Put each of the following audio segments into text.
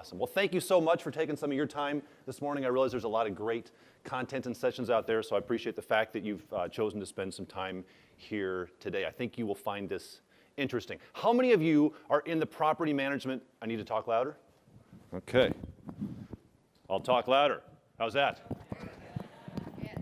Awesome. Well, thank you so much for taking some of your time this morning. I realize there's a lot of great content and sessions out there, so I appreciate the fact that you've chosen to spend some time here today. I think you will find this interesting. How many of you are in the property management? I need to talk louder? Okay. I'll talk louder. How's that? Yes.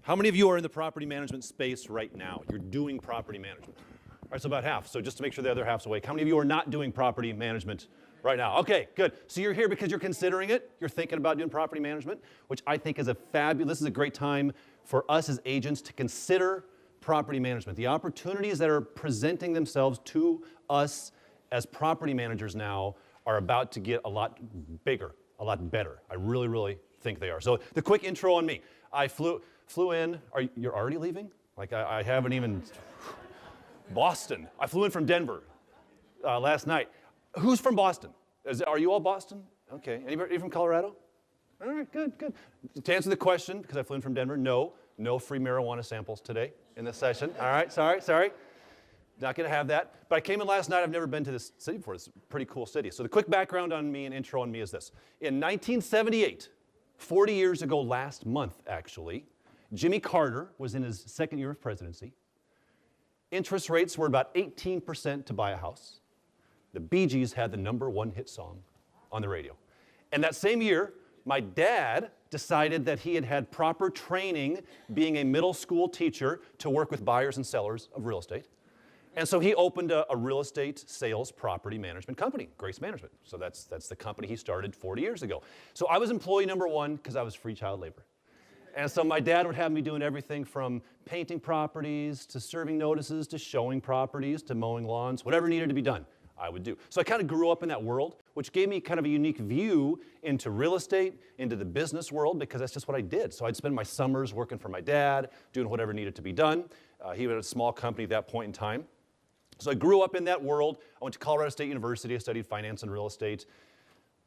How many of you are in the property management space right now? You're doing property management. All right, so about half. So just to make sure the other half's awake. How many of you are not doing property management right now? Okay, good. So you're here because you're considering it. You're thinking about doing property management, which I think is this is a great time for us as agents to consider property management. The opportunities that are presenting themselves to us as property managers now are about to get a lot bigger, a lot better. I really, really think they are. So the quick intro on me. I flew in. You're already leaving? Like I haven't even... Boston. I flew in from Denver last night. Who's from Boston? Are you all Boston? Okay. Anybody from Colorado? All right, good, good. To answer the question, because I flew in from Denver, no free marijuana samples today in this session. All right, sorry. Not going to have that. But I came in last night. I've never been to this city before. It's a pretty cool city. So the quick background on me and intro on me is this. In 1978, 40 years ago last month, actually, Jimmy Carter was in his second year of presidency. Interest rates were about 18% to buy a house. The Bee Gees had the #1 hit song on the radio. And that same year, my dad decided that he had had proper training being a middle school teacher to work with buyers and sellers of real estate. And so he opened a real estate sales property management company, Grace Management. So that's the company he started 40 years ago. So I was employee #1 because I was free child labor. And so my dad would have me doing everything from painting properties to serving notices to showing properties to mowing lawns, whatever needed to be done, I would do. So I kind of grew up in that world, which gave me kind of a unique view into real estate, into the business world, because that's just what I did. So I'd spend my summers working for my dad, doing whatever needed to be done. He had a small company at that point in time. So I grew up in that world. I went to Colorado State University. I studied finance and real estate.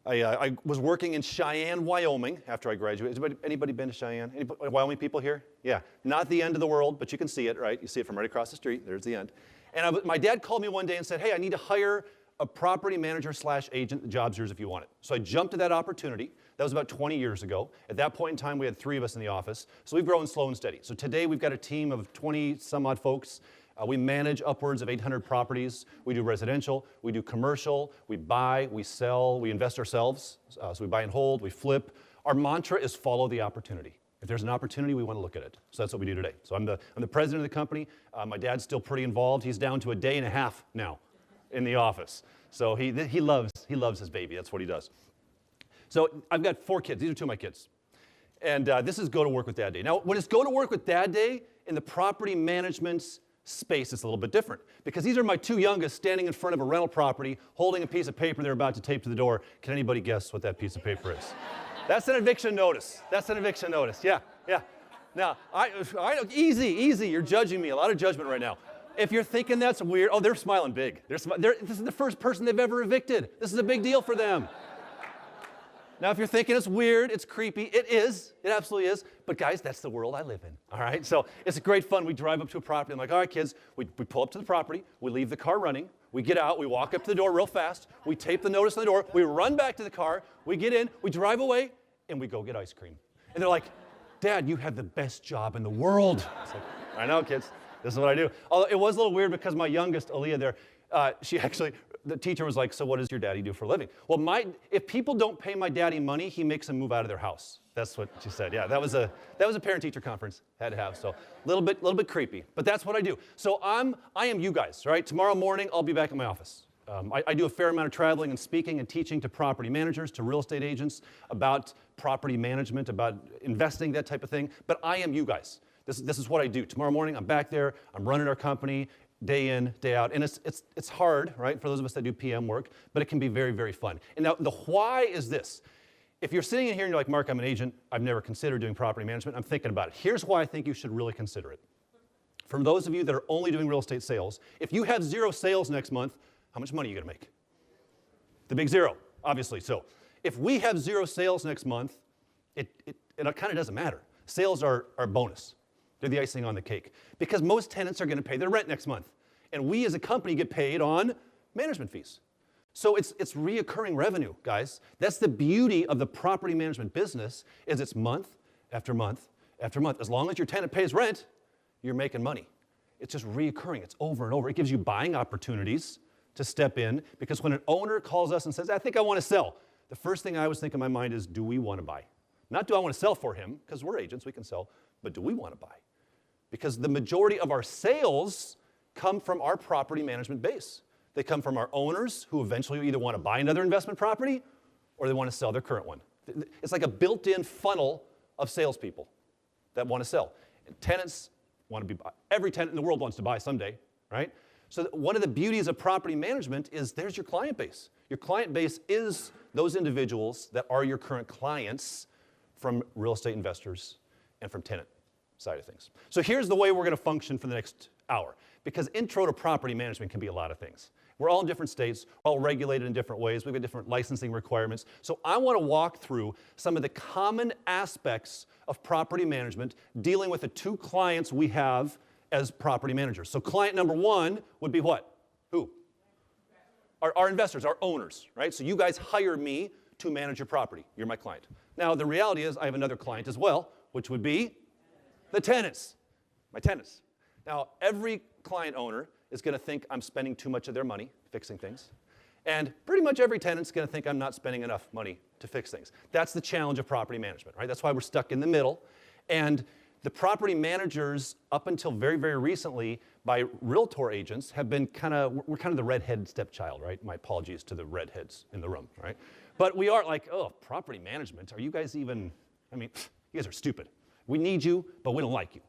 I was working in Cheyenne, Wyoming after I graduated. Anybody been to Cheyenne? Any Wyoming people here? Yeah. Not the end of the world, but you can see it, right? You see it from right across the street. There's the end. And my dad called me one day and said, hey, I need to hire a property manager / agent. The job's yours if you want it. So I jumped at that opportunity. That was about 20 years ago. At that point in time, we had 3 of us in the office. So we've grown slow and steady. So today we've got a team of 20 some odd folks. We manage upwards of 800 properties. We do residential, we do commercial, we buy, we sell, we invest ourselves. So we buy and hold, we flip. Our mantra is follow the opportunity. If there's an opportunity, we want to look at it. So that's what we do today. So I'm the president of the company. My dad's still pretty involved. He's down to a day and a half now in the office. So he loves his baby. That's what he does. So I've got 4 kids. These are 2 of my kids. And this is go to work with dad day. Now, when it's go to work with dad day in the property management space, it's a little bit different because these are my 2 youngest standing in front of a rental property holding a piece of paper they're about to tape to the door. Can anybody guess what that piece of paper is? That's an eviction notice. That's an eviction notice. Yeah. Now, easy. You're judging me. A lot of judgment right now. If you're thinking that's weird, they're smiling big. This is the first person they've ever evicted. This is a big deal for them. Now, if you're thinking it's weird, it's creepy, it is. It absolutely is. But guys, that's the world I live in, all right? So it's great fun. We drive up to a property. I'm like, all right, kids, we pull up to the property. We leave the car running. We get out. We walk up to the door real fast. We tape the notice on the door. We run back to the car. We get in. We drive away, and we go get ice cream. And they're like, Dad, you have the best job in the world. It's like, I know, kids. This is what I do. Although it was a little weird because my youngest, Aaliyah there, the teacher was like, so what does your daddy do for a living? Well, if people don't pay my daddy money, he makes them move out of their house. That's what she said. Yeah, that was a parent-teacher conference had to have. So a little bit creepy, but that's what I do. So I am you guys, right? Tomorrow morning, I'll be back in my office. I do a fair amount of traveling and speaking and teaching to property managers, to real estate agents about property management, about investing, that type of thing. But I am you guys. This is what I do. Tomorrow morning, I'm back there. I'm running our company. Day in, day out. And it's hard, right, for those of us that do PM work, but it can be very, very fun. And now the why is this. If you're sitting in here and you're like, Mark, I'm an agent. I've never considered doing property management. I'm thinking about it. Here's why I think you should really consider it. For those of you that are only doing real estate sales, if you have 0 sales next month, how much money are you going to make? The big 0, obviously. So if we have 0 sales next month, it kind of doesn't matter. Sales are a bonus. They're the icing on the cake because most tenants are going to pay their rent next month. And we as a company get paid on management fees. So it's reoccurring revenue, guys. That's the beauty of the property management business, is it's month after month after month. As long as your tenant pays rent, you're making money. It's just reoccurring. It's over and over. It gives you buying opportunities to step in, because when an owner calls us and says, I think I want to sell, the first thing I always think in my mind is, do we want to buy? Not do I want to sell for him, because we're agents, we can sell, but do we want to buy? Because the majority of our sales come from our property management base. They come from our owners, who eventually either want to buy another investment property or they want to sell their current one. It's like a built-in funnel of salespeople that want to sell. And tenants want to be, every tenant in the world wants to buy someday, right? So one of the beauties of property management is there's your client base. Your client base is those individuals that are your current clients from real estate investors and from tenant side of things. So here's the way we're going to function for the next hour, because intro to property management can be a lot of things. We're all in different states, all regulated in different ways. We've got different licensing requirements. So I want to walk through some of the common aspects of property management, dealing with the two clients we have as property managers. So client number one would be what? Who? Our investors, our owners, right? So you guys hire me to manage your property. You're my client. Now, the reality is I have another client as well, which would be the tenants, my tenants. Now, every client owner is going to think I'm spending too much of their money fixing things. And pretty much every tenant's going to think I'm not spending enough money to fix things. That's the challenge of property management, right? That's why we're stuck in the middle. And the property managers, up until very, very recently, by realtor agents, have been we're kind of the redhead stepchild, right? My apologies to the redheads in the room, right? But we are like, oh, property management, are you guys even, I mean, you guys are stupid. We need you, but we don't like you,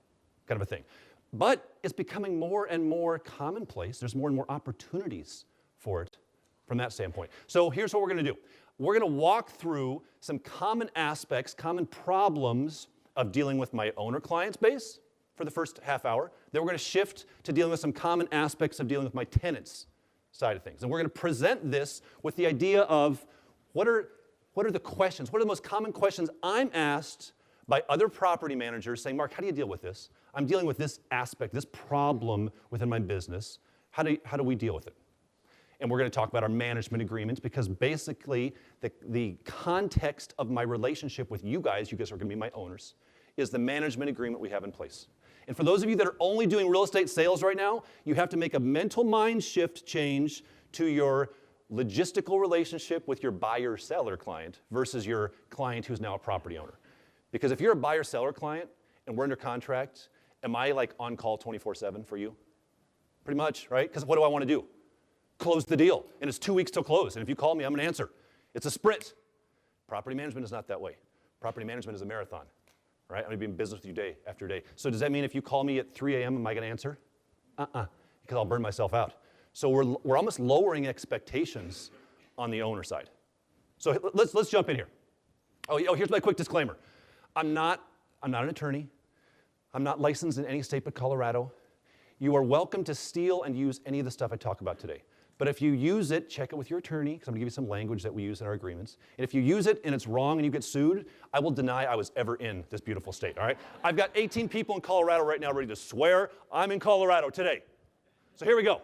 kind of a thing. But it's becoming more and more commonplace. There's more and more opportunities for it from that standpoint. So here's what we're going to do. We're going to walk through some common aspects, common problems of dealing with my owner clients base for the first half hour. Then we're going to shift to dealing with some common aspects of dealing with my tenants side of things. And we're going to present this with the idea of what are the questions, what are the most common questions I'm asked by other property managers saying, Mark, how do you deal with this? I'm dealing with this aspect, this problem within my business. How do we deal with it? And we're going to talk about our management agreements, because basically the context of my relationship with you guys are going to be my owners, is the management agreement we have in place. And for those of you that are only doing real estate sales right now, you have to make a mental mind shift change to your logistical relationship with your buyer-seller client versus your client who's now a property owner. Because if you're a buyer-seller client and we're under contract, am I like on call 24/7 for you? Pretty much, right? Because what do I want to do? Close the deal. And it's 2 weeks till close. And if you call me, I'm going to answer. It's a sprint. Property management is not that way. Property management is a marathon, right? I'm going to be in business with you day after day. So does that mean if you call me at 3 a.m., am I going to answer? Because I'll burn myself out. So we're almost lowering expectations on the owner side. So let's jump in here. Oh, here's my quick disclaimer. I'm not an attorney. I'm not licensed in any state but Colorado. You are welcome to steal and use any of the stuff I talk about today. But if you use it, check it with your attorney, because I'm going to give you some language that we use in our agreements. And if you use it and it's wrong and you get sued, I will deny I was ever in this beautiful state, all right? I've got 18 people in Colorado right now ready to swear I'm in Colorado today. So here we go.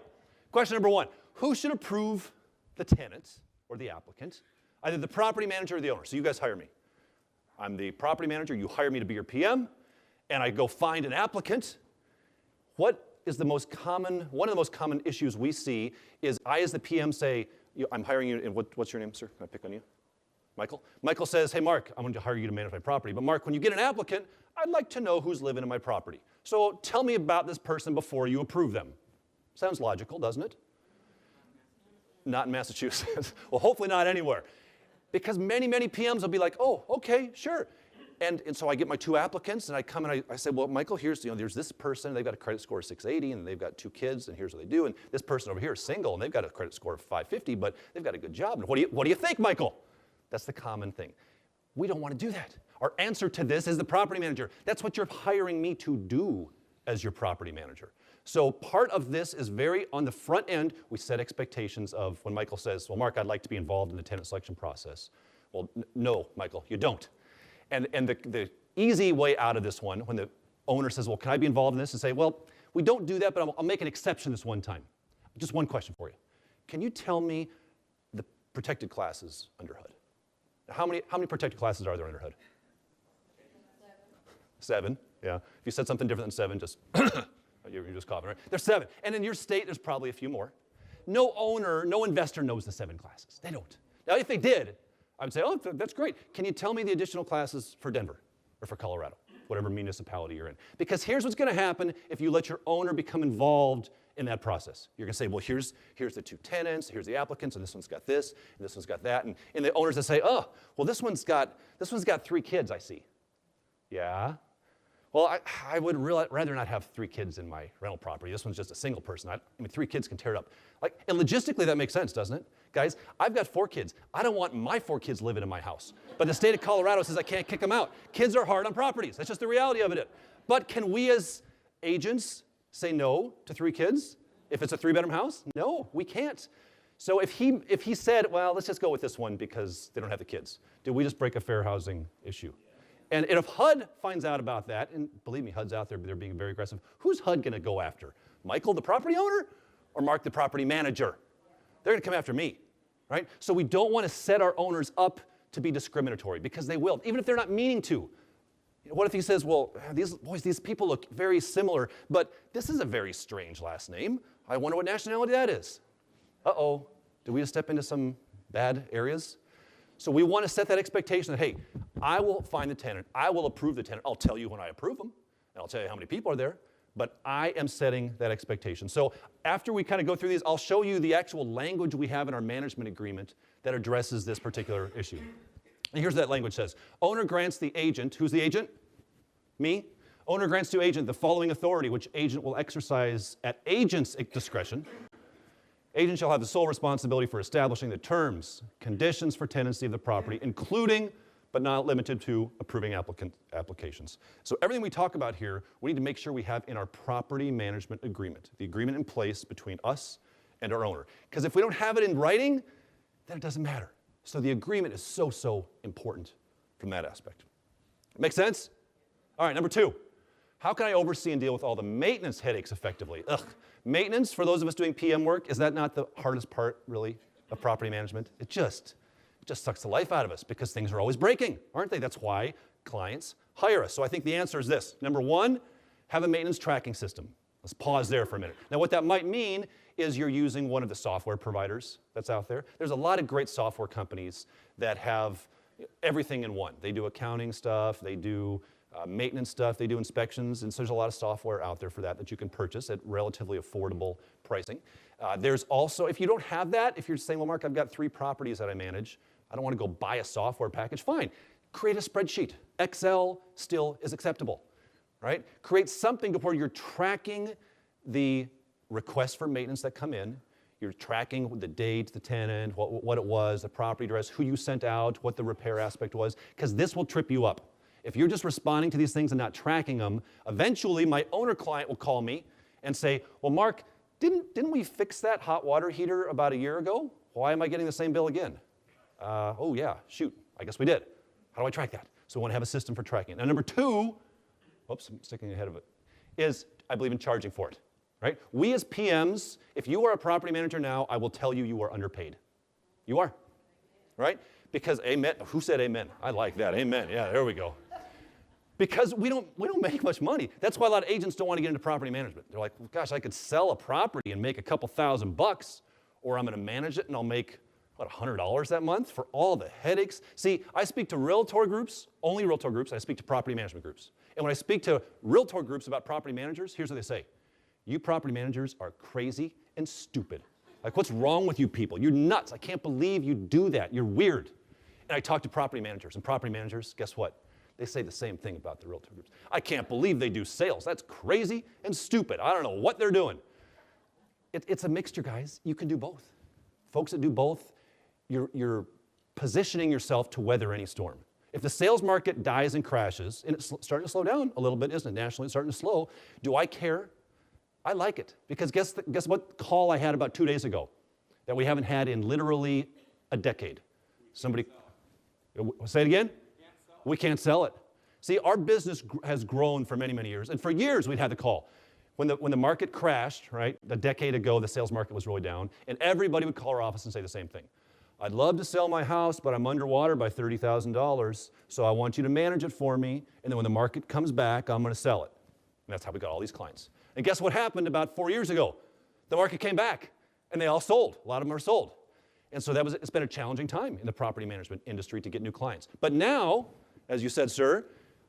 Question number one, who should approve the tenant or the applicant? Either the property manager or the owner. So you guys hire me. I'm the property manager, you hire me to be your PM, and I go find an applicant. What is one of the most common issues we see is I, as the PM, say, I'm hiring you, and what's your name, sir? Can I pick on you? Michael? Michael says, hey, Mark, I'm going to hire you to manage my property. But Mark, when you get an applicant, I'd like to know who's living in my property. So tell me about this person before you approve them. Sounds logical, doesn't it? Not in Massachusetts. Well, hopefully not anywhere. Because many, many PMs will be like, oh, okay, sure. And so I get my two applicants, and I come and I say, well, Michael, there's this person, they've got a credit score of 680, and they've got 2 kids, and here's what they do. And this person over here is single, and they've got a credit score of 550, but they've got a good job. And what do you think, Michael? That's the common thing. We don't want to do that. Our answer to this is the property manager. That's what you're hiring me to do as your property manager. So part of this is very, on the front end, we set expectations of when Michael says, well, Mark, I'd like to be involved in the tenant selection process. Well, no, Michael, you don't. And the easy way out of this one, when the owner says, well, can I be involved in this? And say, well, we don't do that, but I'll make an exception this one time. Just one question for you. Can you tell me protected classes under HUD. Now, how many protected classes are there under HUD? 7, yeah. If you said something different than 7, just, you're just coughing, right? There's 7. And in your state, there's probably a few more. No owner, no investor knows the 7 classes. They don't. Now, if they did, I would say, oh, that's great. Can you tell me the additional classes for Denver or for Colorado, whatever municipality you're in? Because here's what's going to happen if you let your owner become involved in that process. You're going to say, well, here's the 2 tenants, here's the applicants, and this one's got this, and this one's got that. And the owners that say, oh, well, this one's got 3 kids, I see. Yeah. Well, I would rather not have 3 kids in my rental property. This one's just a single person. I mean, 3 kids can tear it up. And logistically, that makes sense, doesn't it? Guys, I've got 4 kids. I don't want my 4 kids living in my house. But the state of Colorado says I can't kick them out. Kids are hard on properties. That's just the reality of it. But can we as agents say no to 3 kids if it's a 3-bedroom house? No, we can't. So if he said, well, let's just go with this one because they don't have the kids, did we just break a fair housing issue? And if HUD finds out about that, and believe me, HUD's out there, they're being very aggressive, who's HUD going to go after? Michael, the property owner, or Mark, the property manager? They're going to come after me, right? So we don't want to set our owners up to be discriminatory because they will, even if they're not meaning to. What if he says, well, these people look very similar, but this is a very strange last name. I wonder what nationality that is. Uh-oh, did we just step into some bad areas? So we want to set that expectation that, hey, I will find the tenant, I will approve the tenant, I'll tell you when I approve them, and I'll tell you how many people are there, but I am setting that expectation. So after we kind of go through these, I'll show you the actual language we have in our management agreement that addresses this particular issue. And here's what that language says. Owner grants the agent, who's the agent? Me. Owner grants to agent the following authority, which agent will exercise at agent's discretion. Agent shall have the sole responsibility for establishing the terms, conditions for tenancy of the property, including but not limited to approving applications. So everything we talk about here, we need to make sure we have in our property management agreement, the agreement in place between us and our owner. Because if we don't have it in writing, then it doesn't matter. So the agreement is so important from that aspect. Make sense? All right, number 2. How can I oversee and deal with all the maintenance headaches effectively? Maintenance, for those of us doing PM work, is that not the hardest part, really, of property management? It just sucks the life out of us because things are always breaking, aren't they? That's why clients hire us. So I think the answer is this. Number 1, have a maintenance tracking system. Let's pause there for a minute. Now, what that might mean is you're using one of the software providers that's out there. There's a lot of great software companies that have everything in one. They do accounting stuff, they do maintenance stuff, they do inspections, and so there's a lot of software out there for that you can purchase at relatively affordable pricing. There's also, if you don't have that, if you're saying, well, Mark, I've got 3 properties that I manage, I don't want to go buy a software package, fine. Create a spreadsheet. Excel still is acceptable, right? Create something to where you're tracking the requests for maintenance that come in. You're tracking the date, the tenant, what it was, the property address, who you sent out, what the repair aspect was, because this will trip you up. If you're just responding to these things and not tracking them, eventually my owner client will call me and say, well, Mark, didn't we fix that hot water heater about a year ago? Why am I getting the same bill again? Oh yeah, shoot, I guess we did. How do I track that? So we want to have a system for tracking it. Now number 2, whoops, I'm sticking ahead of it, is I believe in charging for it, right? We as PMs, if you are a property manager now, I will tell you you are underpaid. You are, right? Because amen, who said amen? I like that, amen, yeah, there we go. Because we don't make much money. That's why a lot of agents don't want to get into property management. They're like, well, gosh, I could sell a property and make a couple $1,000, or I'm going to manage it and I'll make, what, $100 that month for all the headaches? See, I speak to realtor groups, only realtor groups, I speak to property management groups. And when I speak to realtor groups about property managers, here's what they say. You property managers are crazy and stupid. Like, what's wrong with you people? You're nuts. I can't believe you do that. You're weird. And I talk to property managers, and property managers, guess what? They say the same thing about the realtor groups. I can't believe they do sales. That's crazy and stupid. I don't know what they're doing. It's a mixture, guys. You can do both. Folks that do both, you're positioning yourself to weather any storm. If the sales market dies and crashes, and it's starting to slow down a little bit, isn't it? Nationally, it's starting to slow. Do I care? I like it. Because guess what call I had about 2 days ago that we haven't had in literally a decade? Somebody, say it again? We can't sell it. See, our business has grown for many, many years. And for years, we'd had the call. When the market crashed, right, a decade ago, the sales market was really down, and everybody would call our office and say the same thing. I'd love to sell my house, but I'm underwater by $30,000, so I want you to manage it for me, and then when the market comes back, I'm going to sell it. And that's how we got all these clients. And guess what happened about 4 years ago? The market came back, and they all sold. A lot of them are sold. And so it's been a challenging time in the property management industry to get new clients. But now, as you said, sir,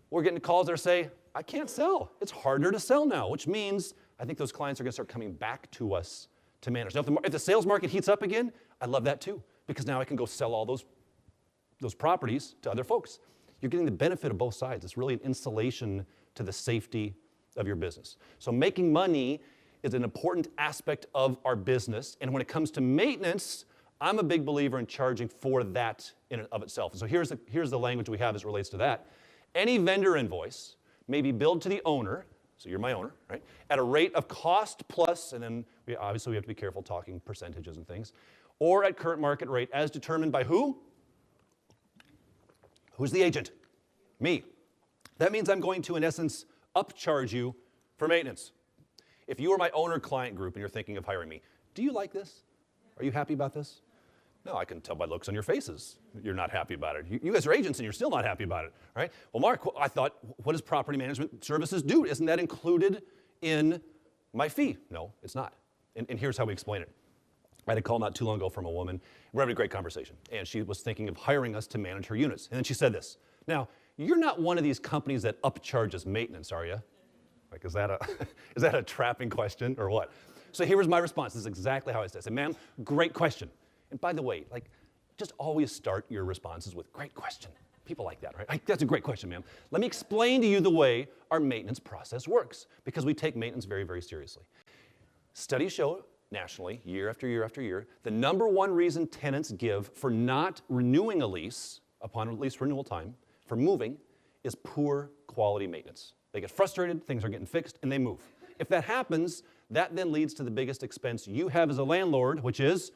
we're getting calls that say, I can't sell. It's harder to sell now, which means I think those clients are going to start coming back to us to manage. Now, if the sales market heats up again, I love that too, because now I can go sell all those properties to other folks. You're getting the benefit of both sides. It's really an insulation to the safety of your business. So making money is an important aspect of our business. And when it comes to maintenance, I'm a big believer in charging for that in and of itself. And so here's the language we have as it relates to that. Any vendor invoice may be billed to the owner, so you're my owner, right, at a rate of cost plus, and then obviously we have to be careful talking percentages and things, or at current market rate as determined by who? Who's the agent? Me. That means I'm going to, in essence, upcharge you for maintenance. If you are my owner-client group and you're thinking of hiring me, do you like this? Are you happy about this? No, I can tell by looks on your faces you're not happy about it. You guys are agents and you're still not happy about it, right? Well, Mark, I thought, what does property management services do? Isn't that included in my fee? No, it's not. And here's how we explain it. I had a call not too long ago from a woman. We're having a great conversation. And she was thinking of hiring us to manage her units. And then she said this. Now, you're not one of these companies that upcharges maintenance, are you? Like, is that a trapping question or what? So here was my response. This is exactly how I said. I said, ma'am, great question. And by the way, like, just always start your responses with great question. People like that, right? That's a great question, ma'am. Let me explain to you the way our maintenance process works, because we take maintenance very, very seriously. Studies show nationally, year after year after year, the number one reason tenants give for not renewing a lease upon lease renewal time, for moving, is poor quality maintenance. They get frustrated, things are getting fixed, and they move. If that happens, that then leads to the biggest expense you have as a landlord, which is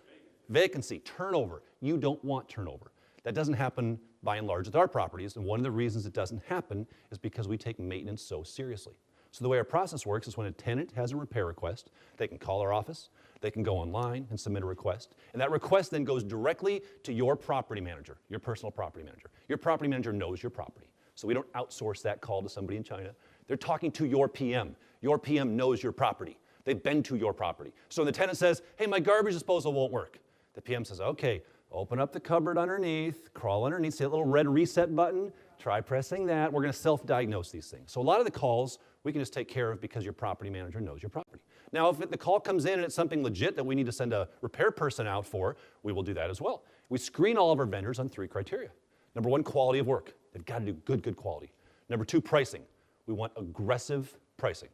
vacancy, turnover. You don't want turnover. That doesn't happen by and large with our properties, and one of the reasons it doesn't happen is because we take maintenance so seriously. So the way our process works is when a tenant has a repair request, they can call our office, they can go online and submit a request, and that request then goes directly to your property manager, your personal property manager. Your property manager knows your property, so we don't outsource that call to somebody in China. They're talking to your PM. Your PM knows your property. They've been to your property. So the tenant says, hey, my garbage disposal won't work. The PM says, okay, open up the cupboard underneath, crawl underneath, see that little red reset button, try pressing that. We're going to self-diagnose these things. So a lot of the calls we can just take care of because your property manager knows your property. Now, if the call comes in and it's something legit that we need to send a repair person out for, we will do that as well. We screen all of our vendors on 3 criteria. Number 1, quality of work. They've got to do good quality. Number 2, pricing. We want aggressive pricing.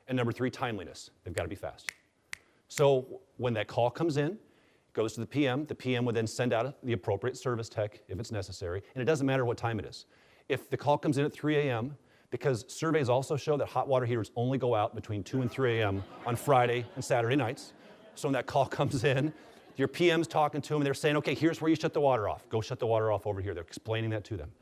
And number 3, timeliness. They've got to be fast. So when that call comes in, goes to the PM would then send out the appropriate service tech if it's necessary, and it doesn't matter what time it is. If the call comes in at 3 a.m., because surveys also show that hot water heaters only go out between 2 and 3 a.m. on Friday and Saturday nights. So when that call comes in, your PM's talking to them, and they're saying, okay, here's where you shut the water off. Go shut the water off over here. They're explaining that to them.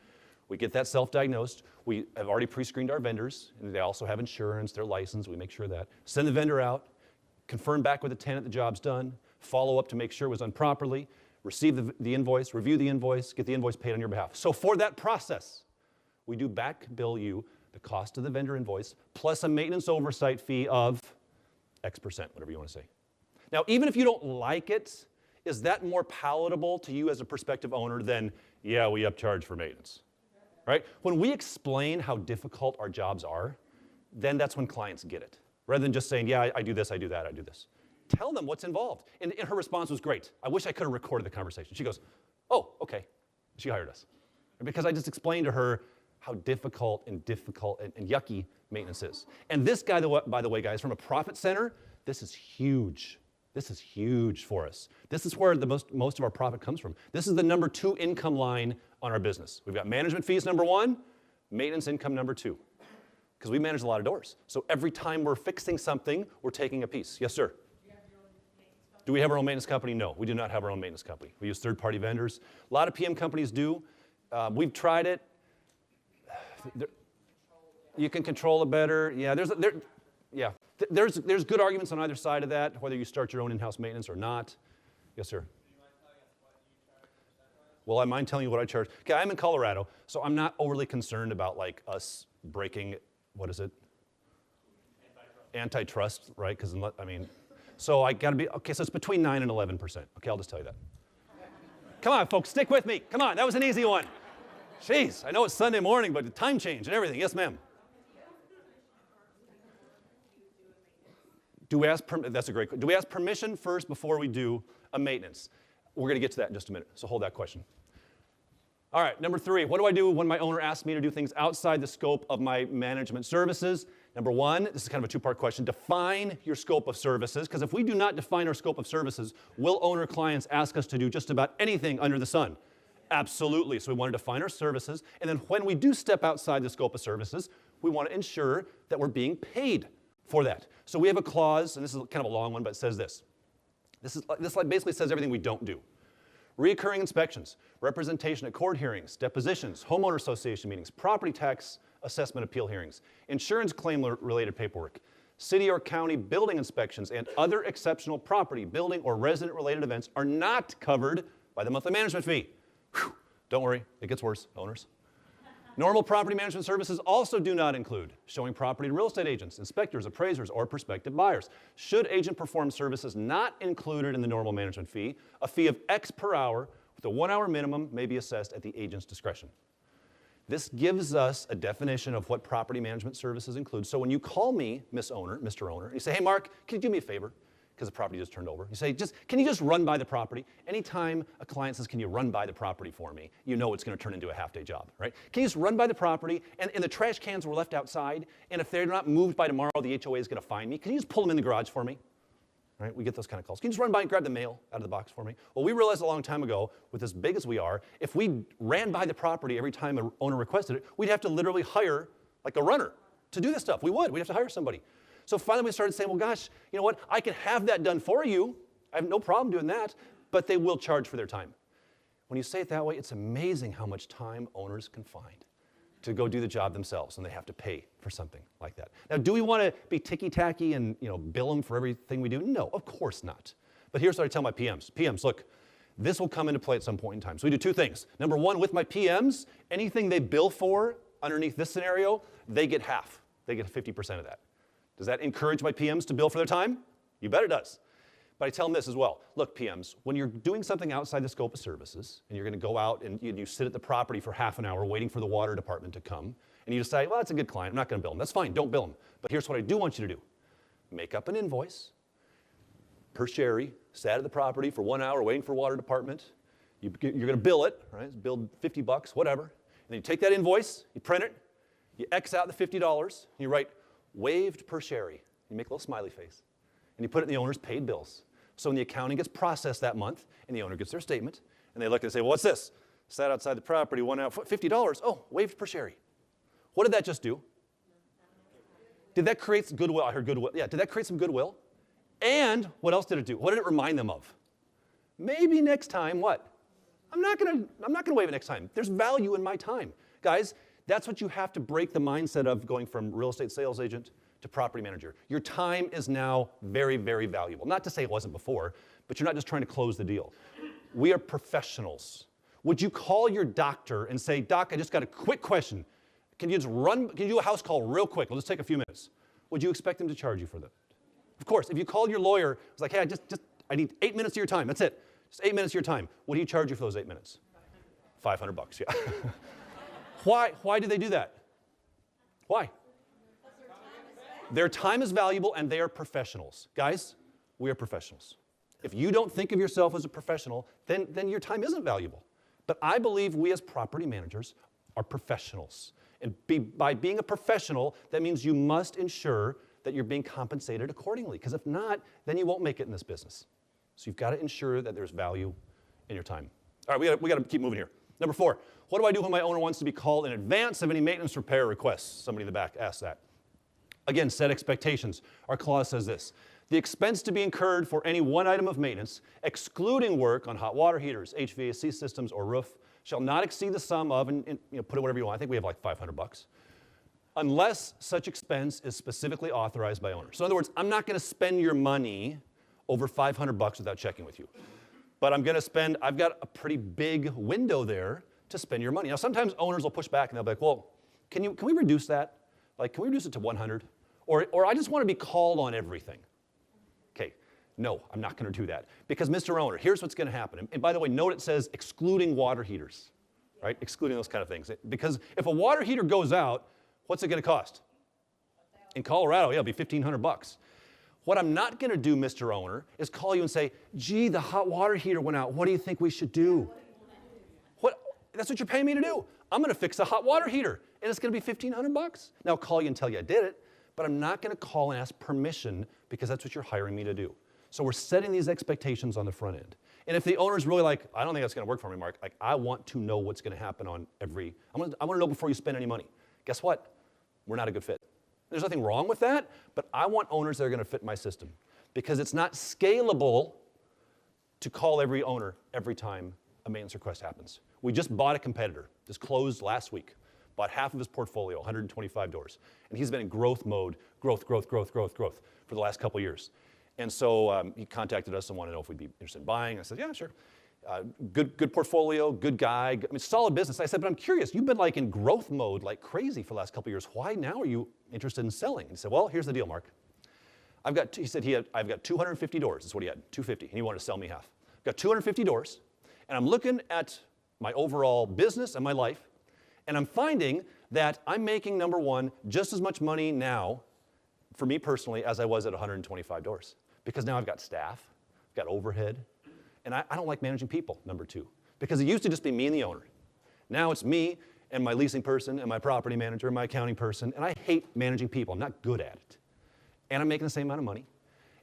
We get that self-diagnosed. We have already pre-screened our vendors, and they also have insurance, they're licensed. We make sure of that. Send the vendor out, confirm back with the tenant the job's done, follow up to make sure it was done properly, receive the invoice, review the invoice, get the invoice paid on your behalf. So for that process, we do back bill you the cost of the vendor invoice plus a maintenance oversight fee of X%, whatever you want to say. Now, even if you don't like it, is that more palatable to you as a prospective owner than, yeah, we upcharge for maintenance, right? When we explain how difficult our jobs are, then that's when clients get it. Rather than just saying, yeah, I do this, I do that, I do this. Tell them what's involved. And her response was great. I wish I could have recorded the conversation. She goes, oh, okay. She hired us. Because I just explained to her how difficult and yucky maintenance is. And this guy, by the way, guys, from a profit center, this is huge. This is huge for us. This is where most of our profit comes from. This is the number 2 income line on our business. We've got management fees, number 1, maintenance income, number 2. Because we manage a lot of doors. So every time we're fixing something, we're taking a piece. Yes, sir? Do we have our own maintenance company? No, we do not have our own maintenance company. We use third-party vendors. A lot of PM companies do. We've tried it. You can control it better. Yeah, there's good arguments on either side of that, whether you start your own in-house maintenance or not. Yes, sir. Do you mind telling us what you charge Well, I mind telling you what I charge. Okay, I'm in Colorado, so I'm not overly concerned about like us breaking, what is it? Antitrust, right? Because, I mean, so I got to be, okay, so it's between 9 and 11%. Okay, I'll just tell you that. Come on, folks, stick with me. Come on, that was an easy one. Jeez, I know it's Sunday morning, but the time change and everything. Yes, ma'am. That's a great question. Do we ask permission first before we do a maintenance? We're going to get to that in just a minute, so hold that question. All right, number 3, what do I do when my owner asks me to do things outside the scope of my management services? Number 1, this is kind of a 2-part question, define your scope of services, because if we do not define our scope of services, will owner clients ask us to do just about anything under the sun? Absolutely, so we want to define our services, and then when we do step outside the scope of services, we want to ensure that we're being paid for that. So we have a clause, and this is kind of a long one, but it says this. This basically says everything we don't do. Recurring inspections, representation at court hearings, depositions, homeowner association meetings, property tax assessment appeal hearings, insurance claim related paperwork, city or county building inspections, and other exceptional property, building, or resident related events are not covered by the monthly management fee. Whew. Don't worry, it gets worse, owners. Normal property management services also do not include showing property to real estate agents, inspectors, appraisers, or prospective buyers. Should agent perform services not included in the normal management fee, a fee of X per hour with a 1-hour minimum may be assessed at the agent's discretion. This gives us a definition of what property management services include. So when you call me, Miss Owner, Mr. Owner, and you say, hey, Mark, can you do me a favor? Because the property just turned over. You say, can you just run by the property? Anytime a client says, can you run by the property for me? You know it's going to turn into a half-day job, right? Can you just run by the property, and the trash cans were left outside, and if they're not moved by tomorrow, the HOA is going to fine me. Can you just pull them in the garage for me? Right? We get those kind of calls. Can you just run by and grab the mail out of the box for me? Well, we realized a long time ago, with as big as we are, if we ran by the property every time an owner requested it, we'd have to literally hire like a runner to do this stuff. We would. We'd have to hire somebody. So finally we started saying, well, gosh, you know what? I can have that done for you. I have no problem doing that, but they will charge for their time. When you say it that way, it's amazing how much time owners can find to go do the job themselves, and they have to pay for something like that. Now, do we want to be ticky-tacky and bill them for everything we do? No, of course not. But here's what I tell my PMs. PMs, look, this will come into play at some point in time. So we do 2 things. Number 1, with my PMs, anything they bill for underneath this scenario, they get half. They get 50% of that. Does that encourage my PMs to bill for their time? You bet it does. But I tell them this as well. Look, PMs, when you're doing something outside the scope of services, and you're going to go out and you sit at the property for half an hour waiting for the water department to come, and you decide, well, that's a good client, I'm not going to bill them. That's fine, don't bill them. But here's what I do want you to do. Make up an invoice per Sherry, sat at the property for 1 hour waiting for water department. You're going to bill it, right? Bill $50, whatever. And then you take that invoice, you print it, you X out the $50, and you write, waived per Sherry. You make a little smiley face. And you put it in the owner's paid bills. So when the accounting gets processed that month, and the owner gets their statement, and they look and say, well, what's this? Sat outside the property, 1 hour, $50. Oh, waived per Sherry. What did that just do? Did that create goodwill? I heard goodwill. Yeah, did that create some goodwill? And what else did it do? What did it remind them of? Maybe next time, what? I'm not gonna waive it next time. There's value in my time. Guys, that's what you have to break the mindset of going from real estate sales agent to property manager. Your time is now very, very valuable. Not to say it wasn't before, but you're not just trying to close the deal. We are professionals. Would you call your doctor and say, Doc, I just got a quick question. Can you do a house call real quick? It'll just take a few minutes. Would you expect them to charge you for that? Of course, if you called your lawyer, it's like, hey, I need 8 minutes of your time. That's it. Just 8 minutes of your time. What do you charge you for those 8 minutes? $500, yeah. Why do they do that? Why? Their time is valuable and they are professionals. Guys, we are professionals. If you don't think of yourself as a professional, then your time isn't valuable. But I believe we as property managers are professionals. And by being a professional, that means you must ensure that you're being compensated accordingly. Because if not, then you won't make it in this business. So you've got to ensure that there's value in your time. All right, we got to keep moving here. Number 4, what do I do when my owner wants to be called in advance of any maintenance repair requests? Somebody in the back asked that. Again, set expectations. Our clause says this. The expense to be incurred for any one item of maintenance, excluding work on hot water heaters, HVAC systems, or roof, shall not exceed the sum of, and put it whatever you want. I think we have like $500. Unless such expense is specifically authorized by owner. So in other words, I'm not going to spend your money over $500 without checking with you. but I've got a pretty big window there to spend your money. Now, sometimes owners will push back and they'll be like, well, can we reduce that? Like, can we reduce it to 100? Or I just want to be called on everything. Okay, no, I'm not going to do that. Because, Mr. Owner, here's what's going to happen. And by the way, note it says excluding water heaters, right? Excluding those kind of things. Because if a water heater goes out, what's it going to cost? In Colorado, yeah, it'll be $1,500. What I'm not going to do, Mr. Owner, is call you and say, gee, the hot water heater went out. What do you think we should do? That's what you're paying me to do. I'm going to fix a hot water heater, and it's going to be $1,500. Now, I'll call you and tell you I did it, but I'm not going to call and ask permission because that's what you're hiring me to do. So we're setting these expectations on the front end. And if the owner's really like, I don't think that's going to work for me, Mark, like, I want to know what's going to happen on I want to know before you spend any money. Guess what? We're not a good fit. There's nothing wrong with that, but I want owners that are going to fit my system because it's not scalable to call every owner every time a maintenance request happens. We just bought a competitor. This closed last week. Bought half of his portfolio, 125 doors. And he's been in growth mode, growth, for the last couple years. And so he contacted us and wanted to know if we'd be interested in buying. I said, yeah, sure. Good portfolio, good guy. I mean, solid business. I said, but I'm curious. You've been like in growth mode like crazy for the last couple years. Why now are you interested in selling? And he said, well, here's the deal, Mark. I've got 250 doors. That's what he had, 250. And he wanted to sell me half. I've got 250 doors. And I'm looking at my overall business and my life. And I'm finding that I'm making, number one, just as much money now, for me personally, as I was at 125 doors. Because now I've got staff, I've got overhead, and I don't like managing people, number two. Because it used to just be me and the owner. Now it's me and my leasing person and my property manager and my accounting person, and I hate managing people. I'm not good at it. And I'm making the same amount of money,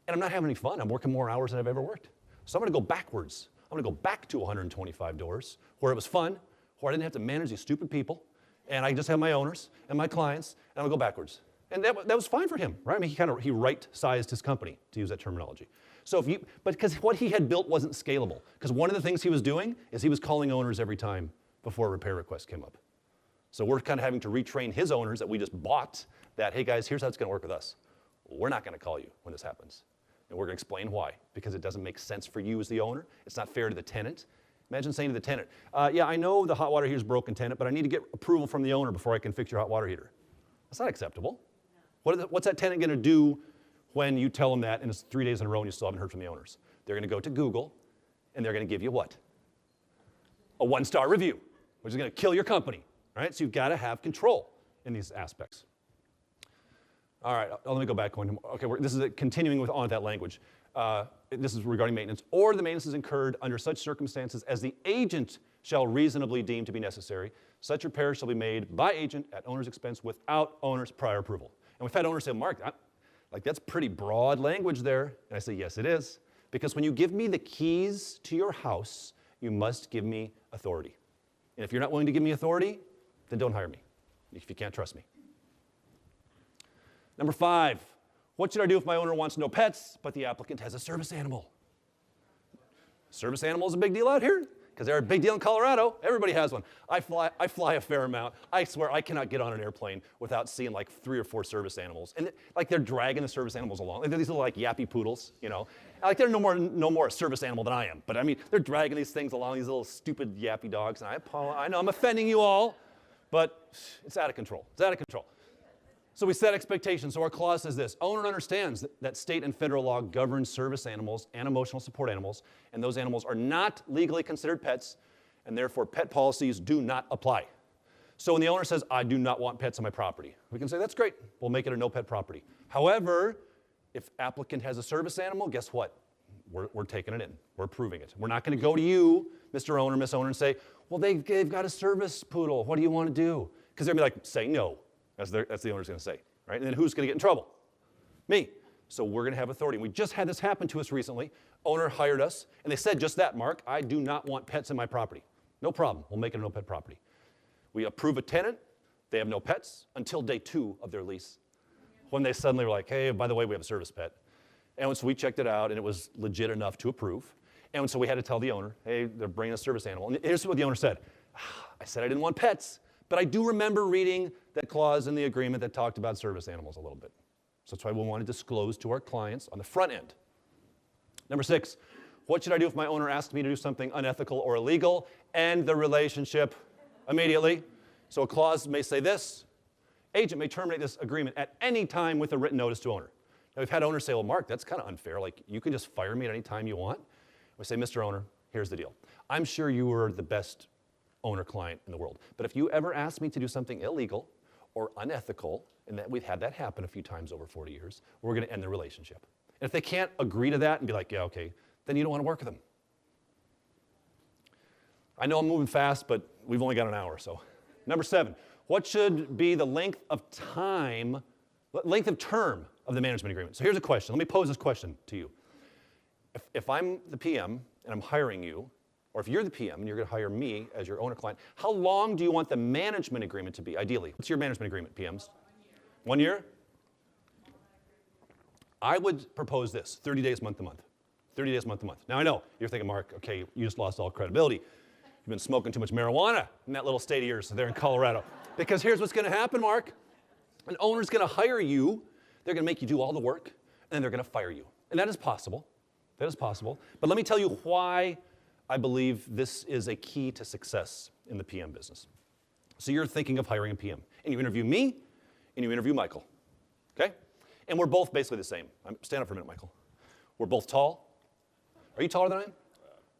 and I'm not having any fun. I'm working more hours than I've ever worked. So I'm going to go backwards. I'm going to go back to 125 doors where it was fun, where I didn't have to manage these stupid people, and I just have my owners and my clients, and I'm going to go backwards. And that was fine for him, right? I mean, he right-sized his company, to use that terminology. So but because what he had built wasn't scalable. Because one of the things he was doing is he was calling owners every time before a repair request came up. So we're kind of having to retrain his owners that we just bought that, hey guys, here's how it's going to work with us. We're not going to call you when this happens. And we're going to explain why. Because it doesn't make sense for you as the owner. It's not fair to the tenant. Imagine saying to the tenant, yeah, I know the hot water heater is broken, tenant, but I need to get approval from the owner before I can fix your hot water heater. That's not acceptable. What's that tenant going to do when you tell them that and it's 3 days in a row and you still haven't heard from the owners? They're going to go to Google and they're going to give you what? A 1-star review, which is going to kill your company, right? So you've got to have control in these aspects. All right, let me go back one more. Okay, this is continuing on that language. This is regarding maintenance. Or the maintenance is incurred under such circumstances as the agent shall reasonably deem to be necessary. Such repairs shall be made by agent at owner's expense without owner's prior approval. And we've had owners say, Mark, that's pretty broad language there. And I say, yes, it is. Because when you give me the keys to your house, you must give me authority. And if you're not willing to give me authority, then don't hire me if you can't trust me. Number 5, what should I do if my owner wants no pets, but the applicant has a service animal? Service animal is a big deal out here, because they're a big deal in Colorado. Everybody has one. I fly a fair amount. I swear I cannot get on an airplane without seeing like 3 or 4 service animals. And they're dragging the service animals along. They're these little like yappy poodles, you know. Like they're no more a service animal than I am. But I mean, they're dragging these things along, these little stupid yappy dogs. And I know I'm offending you all, but it's out of control. It's out of control. So we set expectations. So our clause says this: owner understands that state and federal law govern service animals and emotional support animals, and those animals are not legally considered pets, and therefore pet policies do not apply. So when the owner says, I do not want pets on my property, we can say, that's great. We'll make it a no pet property. However, if applicant has a service animal, guess what? We're taking it in. We're approving it. We're not going to go to you, Mr. Owner, Miss Owner, and say, well, they've got a service poodle. What do you want to do? Because they're going to be like, say no. That's the owner's going to say, right? And then who's going to get in trouble? Me. So we're going to have authority. We just had this happen to us recently. Owner hired us, and they said just that, Mark, I do not want pets in my property. No problem. We'll make it a no-pet property. We approve a tenant. They have no pets until day 2 of their lease, when they suddenly were like, hey, by the way, we have a service pet. And so we checked it out, and it was legit enough to approve. And so we had to tell the owner, hey, they're bringing a service animal. And here's what the owner said. I said I didn't want pets. But I do remember reading that clause in the agreement that talked about service animals a little bit. So that's why we want to disclose to our clients on the front end. Number 6, What should I do if my owner asks me to do something unethical or illegal? End the relationship immediately. So a clause may say this: agent may terminate this agreement at any time with a written notice to owner. Now, we've had owners say, well, Mark, that's kind of unfair. Like, you can just fire me at any time you want. We say, Mr. Owner, here's the deal. I'm sure you were the best owner-client in the world. But if you ever ask me to do something illegal or unethical, and that we've had that happen a few times over 40 years, we're going to end the relationship. And if they can't agree to that and be like, yeah, okay, then you don't want to work with them. I know I'm moving fast, but we've only got an hour, so. Number 7, what should be the length of term of the management agreement? So here's a question. Let me pose this question to you. If I'm the PM and I'm hiring you, or if you're the PM and you're going to hire me as your owner-client, how long do you want the management agreement to be, ideally? What's your management agreement, PMs? 1 year? I would propose this, 30 days month to month. 30 days month to month. Now I know, you're thinking, Mark, okay, you just lost all credibility. You've been smoking too much marijuana in that little state of yours there in Colorado. Because here's what's going to happen, Mark. An owner's going to hire you, they're going to make you do all the work, and then they're going to fire you. And that is possible. That is possible. But let me tell you why I believe this is a key to success in the PM business. So you're thinking of hiring a PM, and you interview me, and you interview Michael, okay? And we're both basically the same. Stand up for a minute, Michael. We're both tall. Are you taller than I am?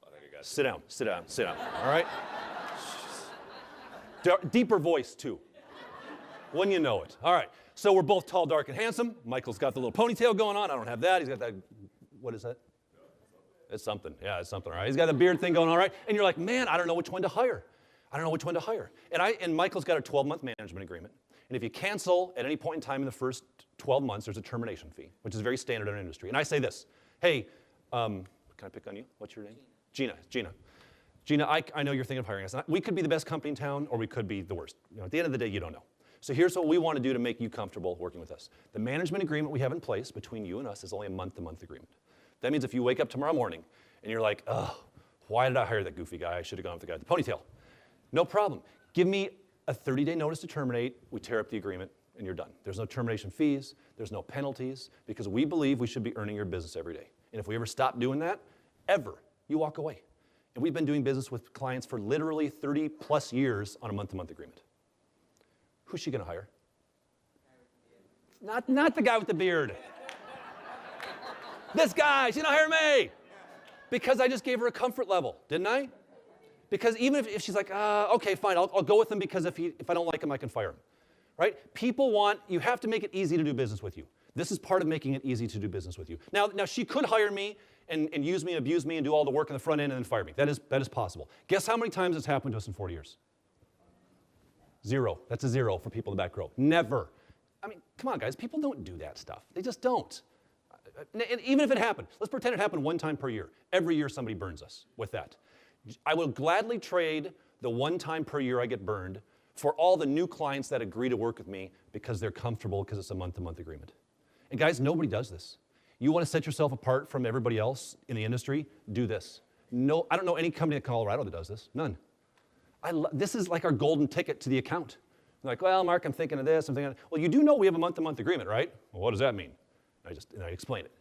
I think you guys. Sit down, sit down, sit down, all right? Deeper voice, too. When you know it. All right, so we're both tall, dark, and handsome. Michael's got the little ponytail going on. I don't have that. He's got that, what is that? It's something. Yeah, it's something, all right? He's got the beard thing going on, all right? And you're like, man, I don't know which one to hire. I don't know which one to hire. And Michael's got a 12-month management agreement. And if you cancel at any point in time in the first 12 months, there's a termination fee, which is very standard in our industry. And I say this, hey, can I pick on you? What's your name? Gina. Gina, I know you're thinking of hiring us. We could be the best company in town, or we could be the worst. You know, at the end of the day, you don't know. So here's what we want to do to make you comfortable working with us. The management agreement we have in place between you and us is only a month-to-month agreement. That means if you wake up tomorrow morning and you're like, oh, why did I hire that goofy guy? I should have gone with the guy with the ponytail. No problem. Give me a 30-day notice to terminate. We tear up the agreement, and you're done. There's no termination fees. There's no penalties, because we believe we should be earning your business every day. And if we ever stop doing that, you walk away. And we've been doing business with clients for literally 30-plus years on a month-to-month agreement. Who's she going to hire? Not the guy with the beard. This guy, she's not hiring me. Because I just gave her a comfort level, didn't I? Because even if she's like, okay, fine, I'll go with him, because if I don't like him, I can fire him. Right? You have to make it easy to do business with you. This is part of making it easy to do business with you. Now she could hire me and use me and abuse me and do all the work on the front end and then fire me. That is possible. Guess how many times it's happened to us in 40 years? 0. That's a 0 for people in the back row. Never. I mean, come on, guys. People don't do that stuff. They just don't. And even if it happened, let's pretend it happened one time per year. Every year somebody burns us with that. I will gladly trade the one time per year I get burned for all the new clients that agree to work with me because they're comfortable, because it's a month-to-month agreement. And guys, nobody does this. You want to set yourself apart from everybody else in the industry? Do this. No, I don't know any company in Colorado that does this. None. This is like our golden ticket to the account. They're like, well, Mark, I'm thinking of this, I'm thinking of that. Well, you do know we have a month-to-month agreement, right? Well, what does that mean? And I explain it.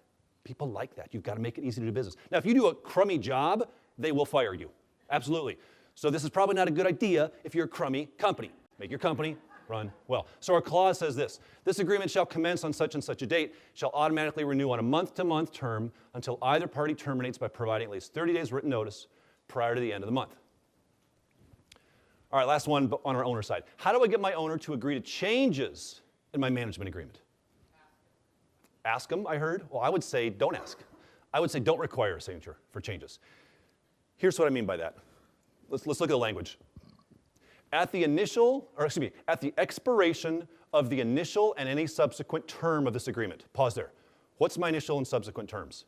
People like that. You've got to make it easy to do business. Now, if you do a crummy job, they will fire you. Absolutely. So this is probably not a good idea if you're a crummy company. Make your company run well. So our clause says this: this agreement shall commence on such and such a date, shall automatically renew on a month-to-month term until either party terminates by providing at least 30 days written notice prior to the end of the month. All right, last one on our owner side. How do I get my owner to agree to changes in my management agreement? Ask them, I heard. Well, I would say don't ask. I would say don't require a signature for changes. Here's what I mean by that. Let's look at the language. At the expiration of the initial and any subsequent term of this agreement. Pause there. What's my initial and subsequent terms?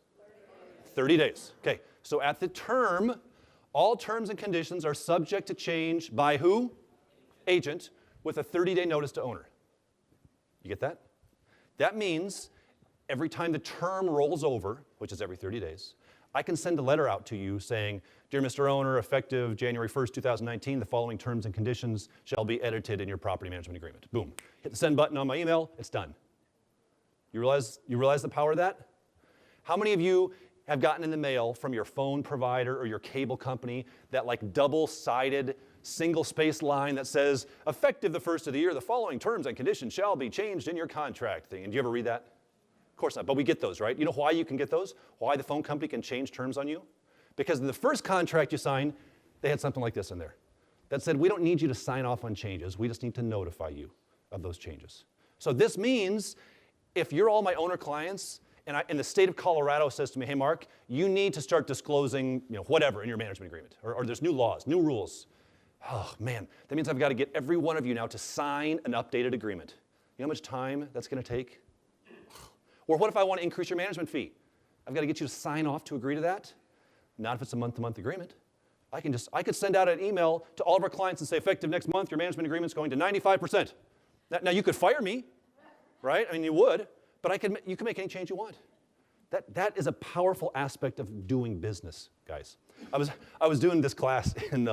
30 days. Okay, so at the term, all terms and conditions are subject to change by who? Agent, with a 30-day notice to owner. You get that? That means every time the term rolls over, which is every 30 days, I can send a letter out to you saying, dear Mr. Owner, effective January 1st, 2019, the following terms and conditions shall be edited in your property management agreement. Boom. Hit the send button on my email, it's done. You realize the power of that? How many of you have gotten in the mail from your phone provider or your cable company that like double-sided single-spaced line that says, effective the first of the year, the following terms and conditions shall be changed in your contract thing? And do you ever read that? Of course not, but we get those, right? You know why you can get those? Why the phone company can change terms on you? Because in the first contract you signed, they had something like this in there that said, we don't need you to sign off on changes, we just need to notify you of those changes. So this means if you're all my owner clients, and the state of Colorado says to me, hey Mark, you need to start disclosing whatever in your management agreement, or there's new laws, new rules. Oh man, that means I've got to get every one of you now to sign an updated agreement. You know how much time that's going to take? Or what if I want to increase your management fee? I've got to get you to sign off to agree to that? Not if it's a month-to-month agreement. I could send out an email to all of our clients and say, effective next month, your management agreement's going to 95%. Now you could fire me, right? I mean, you would, but you can make any change you want. That is a powerful aspect of doing business, guys. I was doing this class in,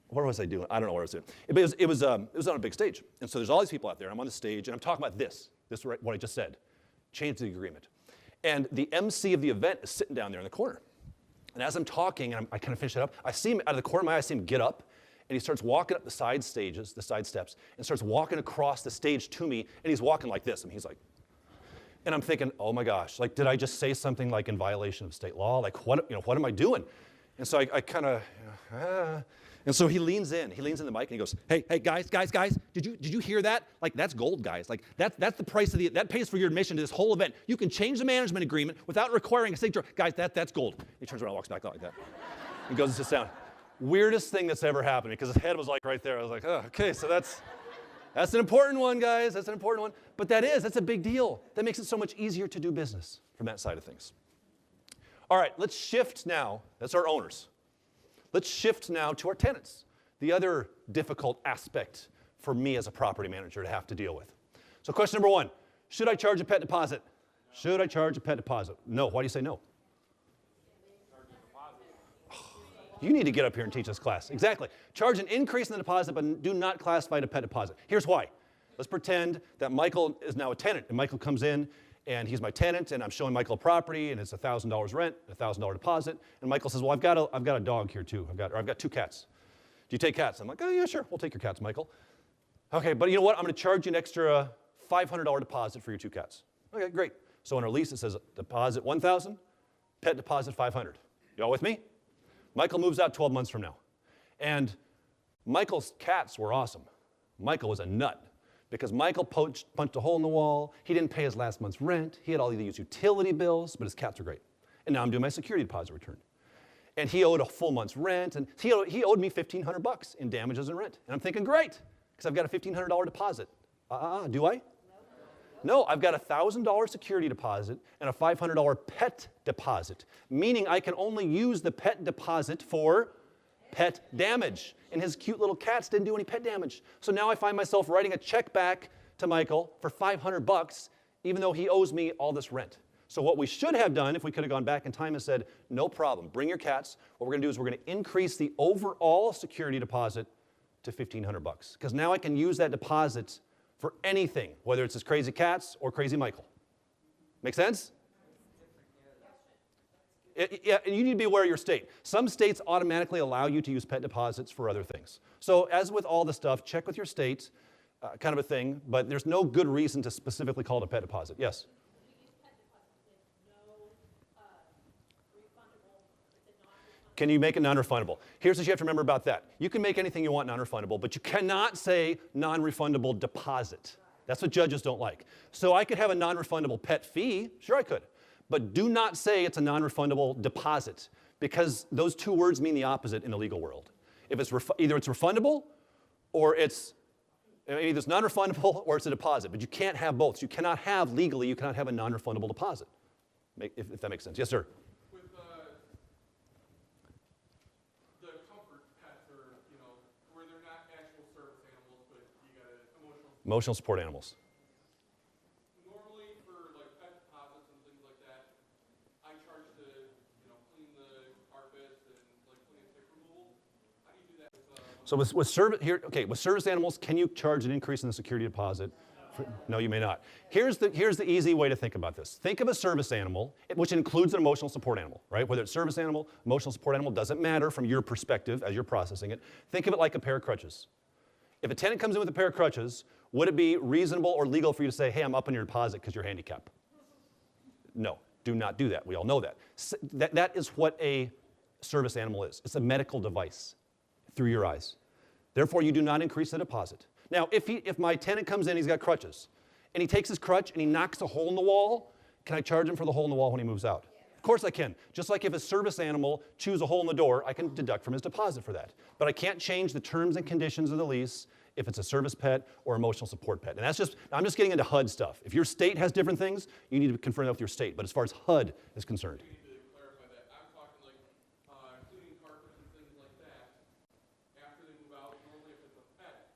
what was I doing? I don't know what I was doing. It was on a big stage. And so there's all these people out there, and I'm on the stage, and I'm talking about this is what I just said. Change the agreement. And the MC of the event is sitting down there in the corner. And as I'm talking, and I kind of finish it up, I see him out of the corner of my eye, I see him get up, and he starts walking up the side steps, and starts walking across the stage to me, and he's walking like this, and he's like, and I'm thinking, oh my gosh, like, did I just say something like in violation of state law? Like, what am I doing? And so I kind of, and so he leans in the mic, and he goes, hey, guys, did you hear that? Like, that's gold, guys. Like, that's the price of that pays for your admission to this whole event. You can change the management agreement without requiring a signature. Guys, that's gold. He turns around and walks back like that. He goes and sits down. Weirdest thing that's ever happened, because his head was like right there. I was like, oh, okay, so that's an important one, guys. That's an important one. But that's a big deal. That makes it so much easier to do business from that side of things. All right, let's shift now. That's our owners. Let's shift now to our tenants, the other difficult aspect for me as a property manager to have to deal with. So question number one, should I charge a pet deposit? Should I charge a pet deposit? No. Why do you say no? You need to get up here and teach this class. Exactly. Charge an increase in the deposit, but do not classify it a pet deposit. Here's why. Let's pretend that Michael is now a tenant, and Michael comes in, and he's my tenant, and I'm showing Michael a property, and it's $1,000 rent, $1,000 deposit, and Michael says, well, I've got a dog here too. I've got 2 cats. Do you take cats? I'm like, oh yeah, sure, we'll take your cats, Michael. Okay, but you know what? I'm going to charge you an extra $500 deposit for your 2 cats. Okay, great. So on our lease, it says deposit $1,000, pet deposit $500. Y'all with me? Michael moves out 12 months from now. And Michael's cats were awesome. Michael was a nut because Michael punched a hole in the wall. He didn't pay his last month's rent. He had all these utility bills, but his cats were great. And now I'm doing my security deposit return. And he owed a full month's rent, and he owed me $1,500 in damages and rent. And I'm thinking, great, because I've got a $1,500 deposit. Do I? No, I've got a $1,000 security deposit and a $500 pet deposit, meaning I can only use the pet deposit for pet damage. And his cute little cats didn't do any pet damage. So now I find myself writing a check back to Michael for $500, even though he owes me all this rent. So what we should have done, if we could have gone back in time and said, no problem, bring your cats. What we're going to do is we're going to increase the overall security deposit to $1,500, because now I can use that deposit for anything, whether it's his crazy cats or crazy Michael. Make sense? Yeah, and you need to be aware of your state. Some states automatically allow you to use pet deposits for other things. So as with all the stuff, check with your state, kind of a thing, but there's no good reason to specifically call it a pet deposit. Yes? Can you make it non-refundable? Here's what you have to remember about that. You can make anything you want non-refundable, but you cannot say non-refundable deposit. That's what judges don't like. So I could have a non-refundable pet fee. Sure, I could. But do not say it's a non-refundable deposit, because those two words mean the opposite in the legal world. If it's either it's refundable or it's non-refundable or it's a deposit, but you can't have both. So you cannot have legally, you cannot have a non-refundable deposit, if that makes sense. Yes, sir? Emotional support animals. Normally for like pet deposits and things like that, I charge to clean the carpets and like clean tick removal. How do you do that with So with service animals, can you charge an increase in the security deposit No, you may not. Here's the easy way to think about this. Think of a service animal, which includes an emotional support animal, right? Whether it's service animal, emotional support animal, doesn't matter from your perspective as you're processing it. Think of it like a pair of crutches. If a tenant comes in with a pair of crutches, would it be reasonable or legal for you to say, hey, I'm upping your deposit because you're handicapped? No, do not do that. We all know that. That is what a service animal is. It's a medical device through your eyes. Therefore, you do not increase the deposit. Now, if my tenant comes in, he's got crutches, and he takes his crutch and he knocks a hole in the wall, can I charge him for the hole in the wall when he moves out? Of course I can. Just like if a service animal chews a hole in the door, I can deduct from his deposit for that. But I can't change the terms and conditions of the lease if it's a service pet or emotional support pet. And I'm just getting into HUD stuff. If your state has different things, you need to confirm that with your state. But as far as HUD is concerned. You need to clarify that. I'm talking like cleaning carpets and things like that. After they move out, normally if it's a pet,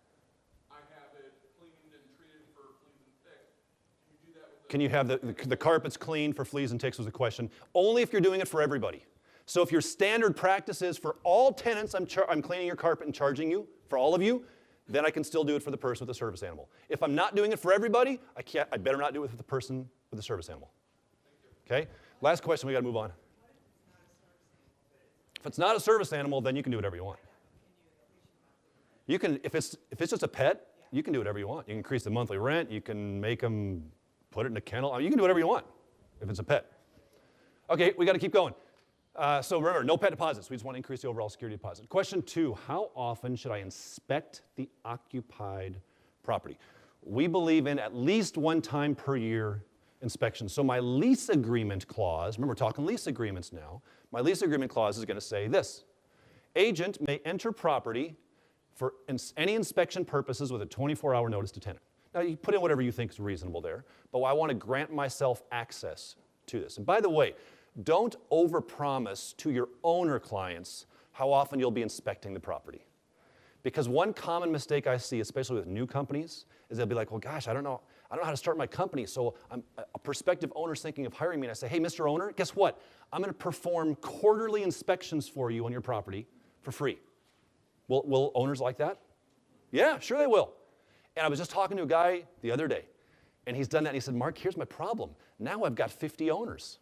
I have it cleaned and treated for fleas and ticks. Can you do that with Can you have the carpets cleaned for fleas and ticks was the question. Only if you're doing it for everybody. So if your standard practice is for all tenants, I'm cleaning your carpet and charging you, for all of you, then I can still do it for the person with the service animal. If I'm not doing it for everybody, I better not do it with the person with the service animal. Okay? Last question, we got to move on. If it's not a service animal, then you can do whatever you want. You can, if it's just a pet, you can do whatever you want. You can increase the monthly rent, you can make them put it in a kennel. I mean, you can do whatever you want if it's a pet. Okay, we got to keep going. So remember, no pet deposits. We just want to increase the overall security deposit. Question 2, how often should I inspect the occupied property? We believe in at least one time per year inspection. So my lease agreement clause, remember we're talking lease agreements now, my lease agreement clause is going to say this: agent may enter property for any inspection purposes with a 24-hour notice to tenant. Now you put in whatever you think is reasonable there, but I want to grant myself access to this. And by the way, don't overpromise to your owner clients how often you'll be inspecting the property. Because one common mistake I see, especially with new companies, is they'll be like, well, gosh, I don't know how to start my company, so a prospective owner's thinking of hiring me, and I say, hey, Mr. Owner, guess what? I'm going to perform quarterly inspections for you on your property for free. Will owners like that? Yeah, sure they will. And I was just talking to a guy the other day, and he's done that, and he said, Mark, here's my problem. Now I've got 50 owners.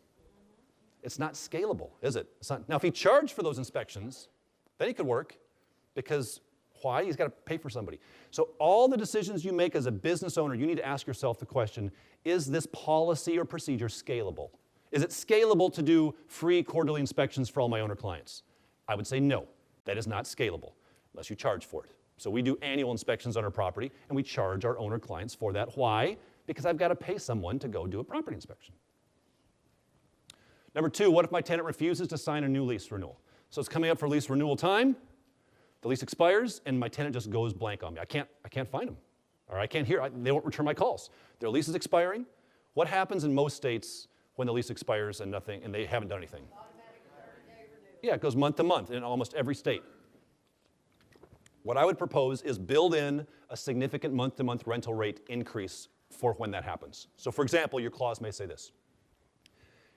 It's not scalable, is it? It's not. Now, if he charged for those inspections, then he could work, because why? He's got to pay for somebody. So all the decisions you make as a business owner, you need to ask yourself the question, is this policy or procedure scalable? Is it scalable to do free quarterly inspections for all my owner clients? I would say no, that is not scalable, unless you charge for it. So we do annual inspections on our property, and we charge our owner clients for that. Why? Because I've got to pay someone to go do a property inspection. Number 2, what if my tenant refuses to sign a new lease renewal? So it's coming up for lease renewal time, the lease expires, and my tenant just goes blank on me. I can't find them, or I can't hear, they won't return my calls. Their lease is expiring. What happens in most states when the lease expires and they haven't done anything? Automatic 30-day renewal. Yeah, it goes month to month in almost every state. What I would propose is build in a significant month-to-month rental rate increase for when that happens. So for example, your clause may say this: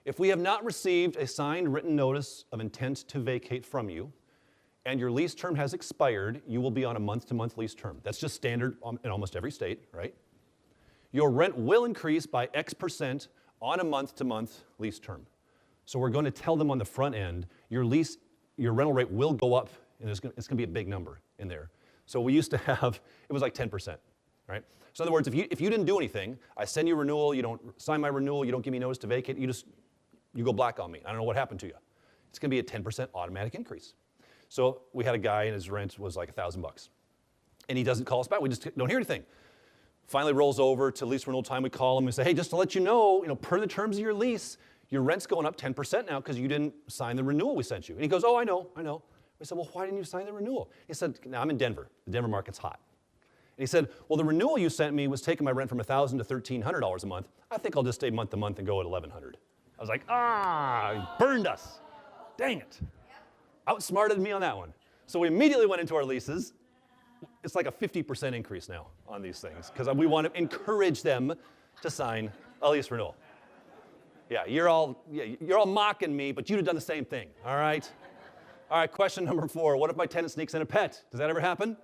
if we have not received a signed written notice of intent to vacate from you, and your lease term has expired, you will be on a month-to-month lease term. That's just standard in almost every state, right? Your rent will increase by X% on a month-to-month lease term. So we're going to tell them on the front end, your rental rate will go up, and it's going to be a big number in there. So we used to have, it was like 10%, right? So in other words, if you didn't do anything, I send you a renewal, you don't sign my renewal, you don't give me notice to vacate, you go black on me. I don't know what happened to you. It's going to be a 10% automatic increase. So we had a guy, and his rent was like $1,000. And he doesn't call us back. We just don't hear anything. Finally rolls over to lease renewal time. We call him and say, hey, just to let you know, per the terms of your lease, your rent's going up 10% now because you didn't sign the renewal we sent you. And he goes, oh, I know. We said, well, why didn't you sign the renewal? He said, no, I'm in Denver. The Denver market's hot. And he said, well, the renewal you sent me was taking my rent from $1,000 to $1,300 a month. I think I'll just stay month to month and go at $1,100. I was like, he burned us. Dang it. Outsmarted me on that one. So we immediately went into our leases. It's like a 50% increase now on these things because we want to encourage them to sign a lease renewal. Yeah, you're all mocking me, but you'd have done the same thing, all right? All right, question number 4. What if my tenant sneaks in a pet? Does that ever happen?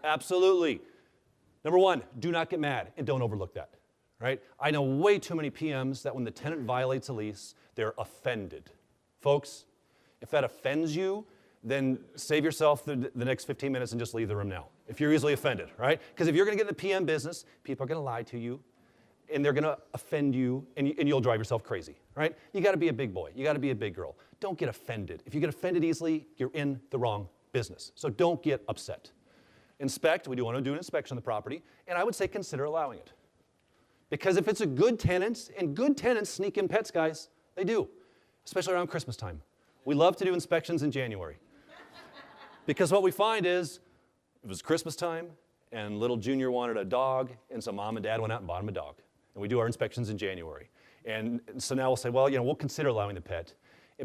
Absolutely. Number one, do not get mad and don't overlook that, right? I know way too many PMs that when the tenant violates a lease, they're offended. Folks, if that offends you, then save yourself the next 15 minutes and just leave the room now, if you're easily offended, right? Because if you're going to get in the PM business, people are going to lie to you, and they're going to offend you, and you'll drive yourself crazy, right? You got to be a big boy. You got to be a big girl. Don't get offended. If you get offended easily, you're in the wrong business. So don't get upset. Inspect. We do want to do an inspection of the property, and I would say consider allowing it. Because if it's a good tenant, and good tenants sneak in pets, guys, they do, especially around Christmas time. We love to do inspections in January. Because what we find is, it was Christmas time, and little Junior wanted a dog, and so mom and dad went out and bought him a dog. And we do our inspections in January. And so now we'll say, well, we'll consider allowing the pet,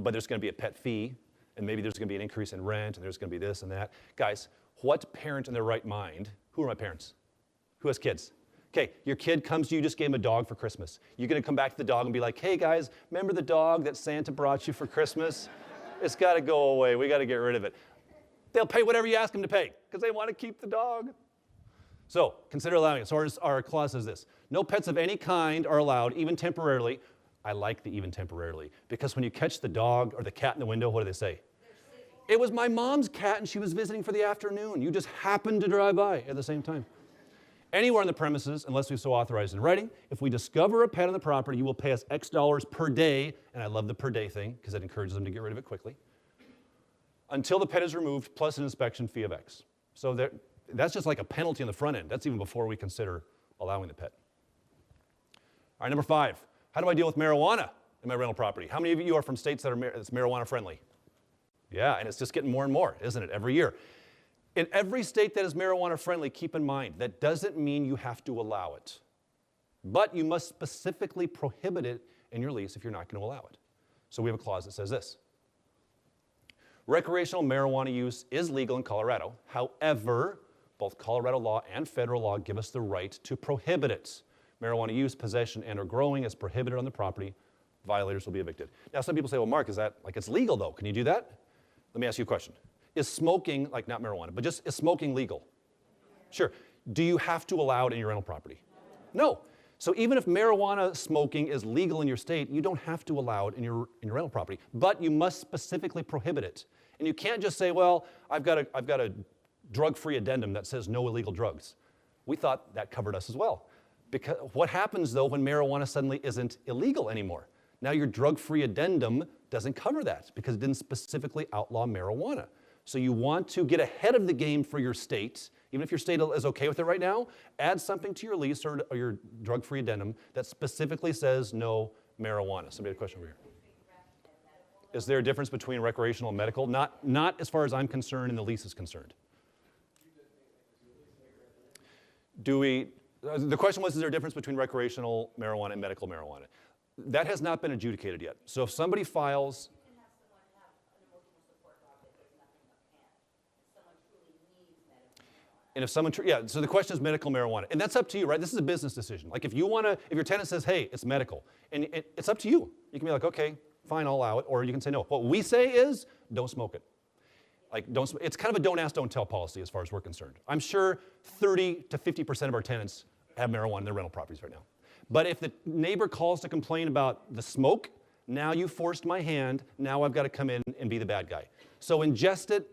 but there's going to be a pet fee, and maybe there's going to be an increase in rent, and there's going to be this and that. Guys, what parent in their right mind, who are my parents? Who has kids? Okay, your kid comes to you, just gave him a dog for Christmas. You're going to come back to the dog and be like, hey guys, remember the dog that Santa brought you for Christmas? It's got to go away. We got to get rid of it. They'll pay whatever you ask them to pay because they want to keep the dog. So consider allowing it. So our clause says this: no pets of any kind are allowed, even temporarily. I like the even temporarily, because when you catch the dog or the cat in the window, what do they say? It was my mom's cat and she was visiting for the afternoon. You just happened to drive by at the same time. Anywhere on the premises, unless we so authorize in writing, if we discover a pet on the property, you will pay us X dollars per day, and I love the per day thing because it encourages them to get rid of it quickly, until the pet is removed, plus an inspection fee of X. So that's just like a penalty on the front end. That's even before we consider allowing the pet. All right, number 5, how do I deal with marijuana in my rental property? How many of you are from states that's marijuana friendly? Yeah, and it's just getting more and more, isn't it, every year? In every state that is marijuana friendly, keep in mind, that doesn't mean you have to allow it. But you must specifically prohibit it in your lease if you're not going to allow it. So we have a clause that says this: recreational marijuana use is legal in Colorado. However, both Colorado law and federal law give us the right to prohibit it. Marijuana use, possession, and or growing is prohibited on the property. Violators will be evicted. Now, some people say, well, Mark, is that, like, it's legal though? Can you do that? Let me ask you a question. Is smoking, like not marijuana, but just is smoking legal? Sure. Do you have to allow it in your rental property? No. So even if marijuana smoking is legal in your state, you don't have to allow it in your rental property, but you must specifically prohibit it. And you can't just say, well, I've got a drug-free addendum that says no illegal drugs. We thought that covered us as well. Because what happens though when marijuana suddenly isn't illegal anymore? Now your drug-free addendum doesn't cover that because it didn't specifically outlaw marijuana. So you want to get ahead of the game for your state, even if your state is okay with it right now, add something to your lease or your drug-free addendum that specifically says no marijuana. Somebody had a question over here. Is there a difference between recreational and medical? Not as far as I'm concerned and the lease is concerned. The question was, is there a difference between recreational marijuana and medical marijuana? That has not been adjudicated yet. So if somebody files, and if someone, so the question is medical marijuana. And that's up to you, right? This is a business decision. Like if your tenant says, hey, it's medical, and it's up to you. You can be like, okay, fine, I'll allow it. Or you can say no. What we say is, don't smoke it. Like, it's kind of a don't ask, don't tell policy as far as we're concerned. I'm sure 30 to 50% of our tenants have marijuana in their rental properties right now. But if the neighbor calls to complain about the smoke, now you forced my hand, now I've got to come in and be the bad guy. So ingest it,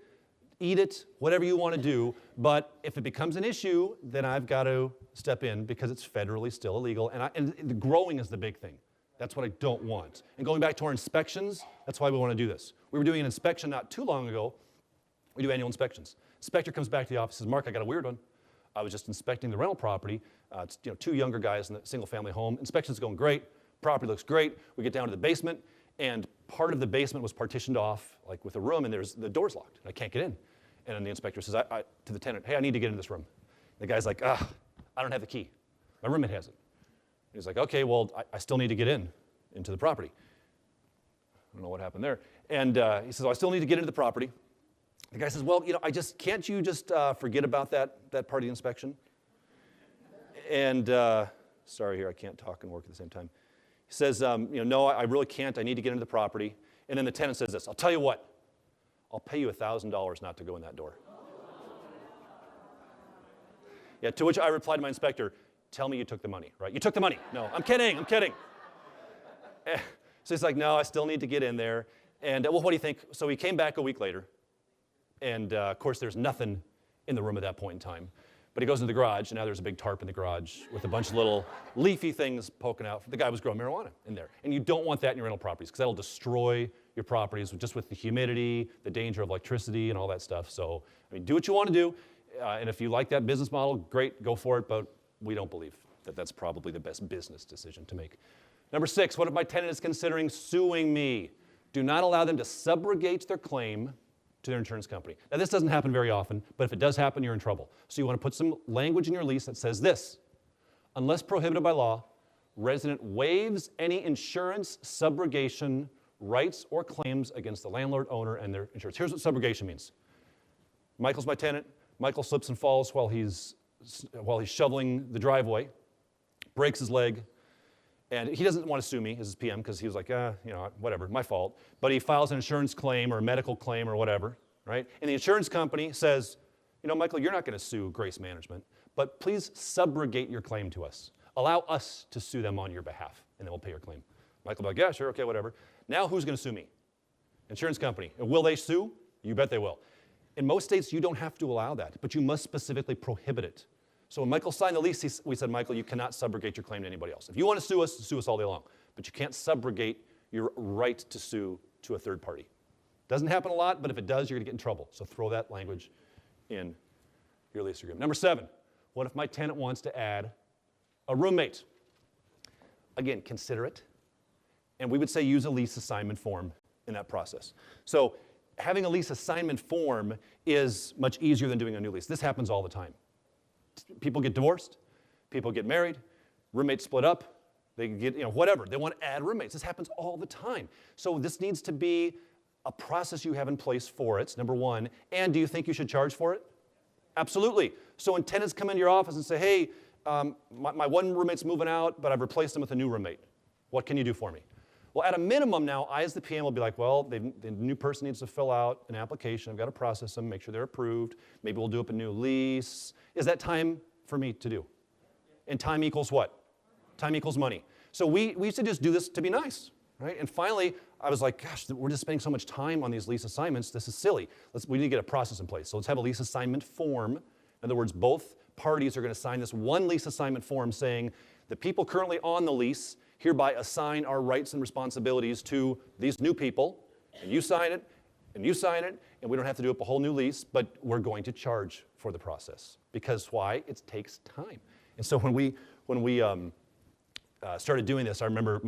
eat it, whatever you want to do, but if it becomes an issue, then I've got to step in because it's federally still illegal, and the growing is the big thing. That's what I don't want. And going back to our inspections, that's why we want to do this. We were doing an inspection not too long ago. We do annual inspections. Inspector comes back to the office and says, Mark, I got a weird one. I was just inspecting the rental property. It's 2 younger guys in a single-family home. Inspection's going great. Property looks great. We get down to the basement, and part of the basement was partitioned off, like with a room, and the door's locked. And I can't get in. And then the inspector says to the tenant, hey, I need to get in this room. The guy's like, I don't have the key. My roommate has it. And he's like, okay, well, I still need to get into the property. I don't know what happened there. And he says, I still need to get into the property. The guy says, well, can't you just forget about that part of the inspection? And sorry here, I can't talk and work at the same time. He says, no, I really can't. I need to get into the property. And then the tenant says this, I'll tell you what, I'll pay you $1,000 not to go in that door. Yeah, to which I replied to my inspector, tell me you took the money, right? You took the money. No, I'm kidding. So he's like, no, I still need to get in there. And well, what do you think? So he came back a week later. And of course, there's nothing in the room at that point in time. But he goes into the garage, and now there's a big tarp in the garage with a bunch of little leafy things poking out. The guy was growing marijuana in there. And you don't want that in your rental properties, because that'll destroy your properties just with the humidity, the danger of electricity, and all that stuff. So, I mean, do what you want to do. And if you like that business model, great, go for it. But we don't believe that that's probably the best business decision to make. Number 6, what if my tenant is considering suing me? Do not allow them to subrogate their claim to their insurance company. Now, this doesn't happen very often, but if it does happen, you're in trouble. So you want to put some language in your lease that says this: unless prohibited by law, resident waives any insurance subrogation rights or claims against the landlord, owner, and their insurance. Here's what subrogation means. Michael's my tenant. Michael slips and falls while he's shoveling the driveway, breaks his leg, and he doesn't want to sue me as his PM because he was like, whatever, my fault. But he files an insurance claim or a medical claim or whatever, right? And the insurance company says, Michael, you're not going to sue Grace Management, but please subrogate your claim to us. Allow us to sue them on your behalf, and then we'll pay your claim. Michael will be like, yeah, sure, okay, whatever. Now who's going to sue me? Insurance company. And will they sue? You bet they will. In most states, you don't have to allow that, but you must specifically prohibit it. So when Michael signed the lease, we said, Michael, you cannot subrogate your claim to anybody else. If you want to sue us all day long, but you can't subrogate your right to sue to a third party. Doesn't happen a lot, but if it does, you're going to get in trouble. So throw that language in your lease agreement. Number 7, what if my tenant wants to add a roommate? Again, consider it. And we would say use a lease assignment form in that process. So having a lease assignment form is much easier than doing a new lease. This happens all the time. People get divorced, people get married, roommates split up, they get, whatever. They want to add roommates. This happens all the time. So this needs to be a process you have in place for it, number 1. And do you think you should charge for it? Absolutely. So when tenants come into your office and say, hey, my one roommate's moving out, but I've replaced them with a new roommate. What can you do for me? Well, at a minimum now, I as the PM will be like, well, the new person needs to fill out an application. I've got to process them, make sure they're approved. Maybe we'll do up a new lease. Is that time for me to do? And time equals what? Time equals money. So we used to just do this to be nice, right? And finally, I was like, gosh, we're just spending so much time on these lease assignments. This is silly. We need to get a process in place. So let's have a lease assignment form. In other words, both parties are going to sign this one lease assignment form saying the people currently on the lease hereby assign our rights and responsibilities to these new people, and you sign it, and you sign it, and we don't have to do up a whole new lease, but we're going to charge for the process. Because why? It takes time. And so when we started doing this, I remember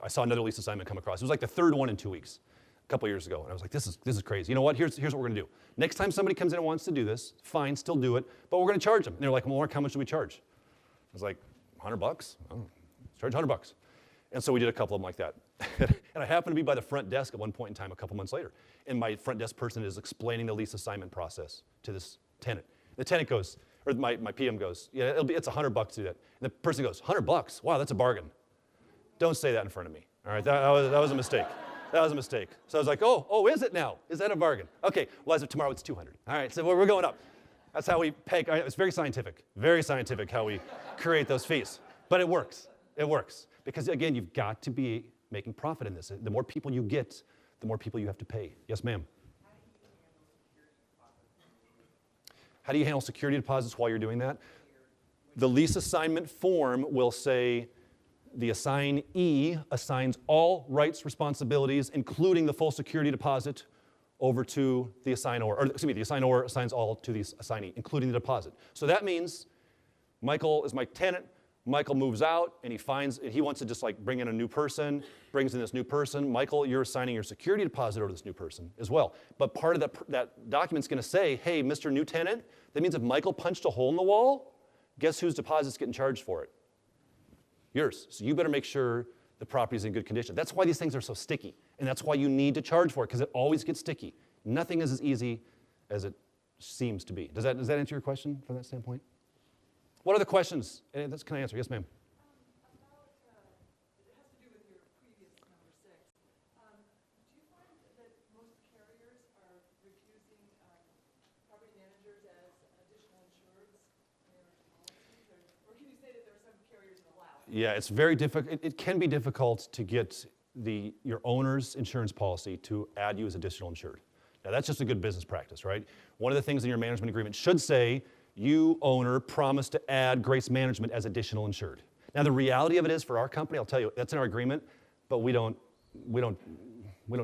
I saw another lease assignment come across. It was like the 3rd one in 2 weeks, a couple years ago, and I was like, this is crazy. You know what? Here's what we're going to do. Next time somebody comes in and wants to do this, fine, still do it, but we're going to charge them. And they're like, well, Mark, how much do we charge? I was like, $100? Oh, charge $100. And so we did a couple of them like that. And I happened to be by the front desk at one point in time a couple months later. And my front desk person is explaining the lease assignment process to this tenant. The tenant goes, or my PM goes, yeah, it's $100 to do that. And the person goes, $100? Wow, that's a bargain. Don't say that in front of me. All right, that was a mistake. That was a mistake. So I was like, oh, is it now? Is that a bargain? Okay, well, as of tomorrow, it's 200. All right, so we're going up. That's how we peg. It's very scientific how we create those fees. But it works. It works. Because again, you've got to be making profit in this. The more people you get, the more people you have to pay. Yes, ma'am? How do you handle security deposits while you're doing that? The lease assignment form will say the assignee assigns all rights, responsibilities, including the full security deposit, over to the assignor, or excuse me, the assignor assigns all to the assignee, including the deposit. So that means Michael is my tenant. Michael moves out, and he wants to just like bring in a new person, brings in this new person. Michael, you're assigning your security deposit over to this new person as well. But part of that document's going to say, hey, Mr. New Tenant, that means if Michael punched a hole in the wall, guess whose deposit's getting charged for it? Yours. So you better make sure the property's in good condition. That's why these things are so sticky, and that's why you need to charge for it, because it always gets sticky. Nothing is as easy as it seems to be. Does that answer your question from that standpoint? What are the questions? Can I answer? Yes, ma'am. It has to do with your previous number 6. Do you find that most carriers are refusing property managers as additional insureds in order to Or can you say that there are some carriers that allow it? Yeah, it's very difficult. It can be difficult to get your owner's insurance policy to add you as additional insured. Now, that's just a good business practice, right? One of the things in your management agreement should say, you, owner, promise to add Grace Management as additional insured. Now, the reality of it is, for our company, I'll tell you, that's in our agreement, but we don't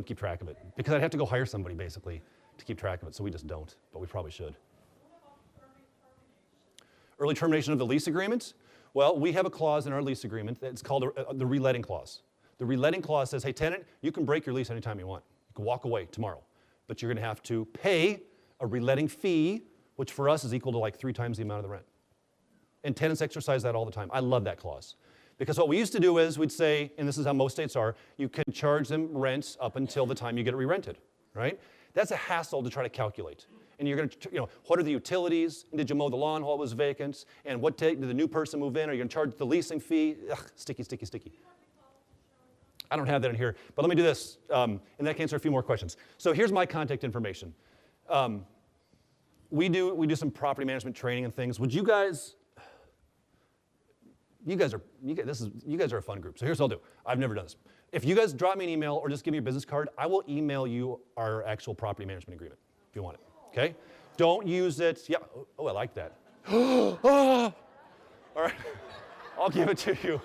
keep track of it. Because I'd have to go hire somebody, basically, to keep track of it, so we just don't, but we probably should. Early termination of the lease agreement? Well, we have a clause in our lease agreement that's called the reletting clause. The reletting clause says, hey, tenant, you can break your lease anytime you want. You can walk away tomorrow. But you're going to have to pay a reletting fee, which for us is equal to like 3 times the amount of the rent. And tenants exercise that all the time. I love that clause. Because what we used to do is we'd say, and this is how most states are, you can charge them rent up until the time you get it re-rented, right? That's a hassle to try to calculate. And you're going to, what are the utilities? And did you mow the lawn while it was vacant? And what did the new person move in? Are you going to charge the leasing fee? Ugh, sticky, sticky, sticky. I don't have that in here, but let me do this. And that can answer a few more questions. So here's my contact information. We do some property management training and things. Would you guys are a fun group. So here's what I'll do. I've never done this. If you guys drop me an email or just give me your business card, I will email you our actual property management agreement if you want it. Okay? Don't use it. Yeah. Oh, I like that. All right. I'll give it to you.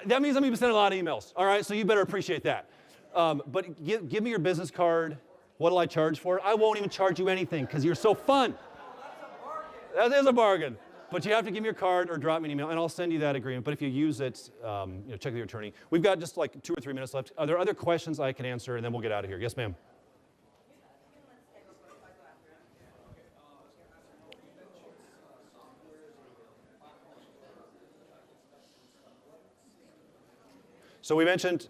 That means I'm going to be sending a lot of emails. All right? So you better appreciate that. But give me your business card. What will I charge for it? I won't even charge you anything because you're so fun. That is a bargain. But you have to give me your card or drop me an email, and I'll send you that agreement. But if you use it, check with your attorney. We've got just like 2 or 3 minutes left. Are there other questions I can answer, and then we'll get out of here? Yes, ma'am. So we mentioned,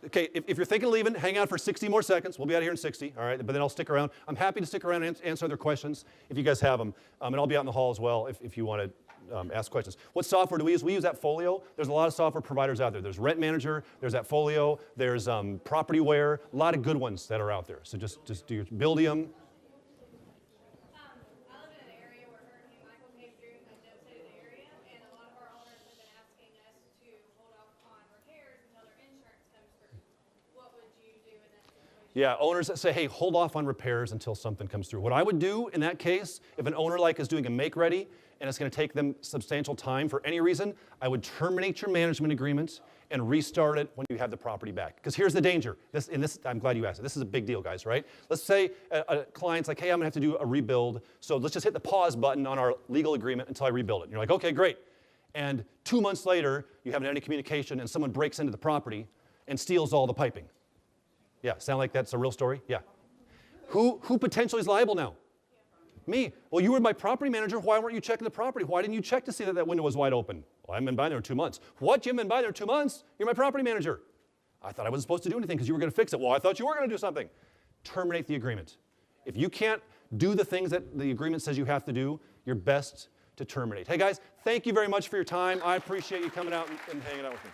okay, if you're thinking of leaving, hang out for 60 more seconds. We'll be out of here in 60, all right? But then I'll stick around. I'm happy to stick around and answer other questions if you guys have them. And I'll be out in the hall as well if you want to ask questions. What software do we use? We use AppFolio. There's a lot of software providers out there. There's Rent Manager, there's AppFolio, there's PropertyWare, a lot of good ones that are out there. So just do your Buildium. I live in an area where Hurricane Michael came through and devastated the area, and a lot of our owners have been asking us to hold off on repairs until their insurance comes through. What would you do in that situation? Yeah, owners that say, hey, hold off on repairs until something comes through. What I would do in that case, if an owner is doing a make-ready and it's going to take them substantial time for any reason, I would terminate your management agreement and restart it when you have the property back. Because here's the danger. I'm glad you asked it. This is a big deal, guys, right? Let's say a client's like, hey, I'm going to have to do a rebuild, so let's just hit the pause button on our legal agreement until I rebuild it. And you're like, okay, great. And 2 months later, you haven't had any communication, and someone breaks into the property and steals all the piping. Yeah, sound like that's a real story? Yeah. Who potentially is liable now? Me. Well, you were my property manager. Why weren't you checking the property? Why didn't you check to see that that window was wide open? Well, I haven't been by there in 2 months. What? You haven't been by there in 2 months? You're my property manager. I thought I wasn't supposed to do anything because you were going to fix it. Well, I thought you were going to do something. Terminate the agreement. If you can't do the things that the agreement says you have to do, you're best to terminate. Hey, guys, thank you very much for your time. I appreciate you coming out and hanging out with me.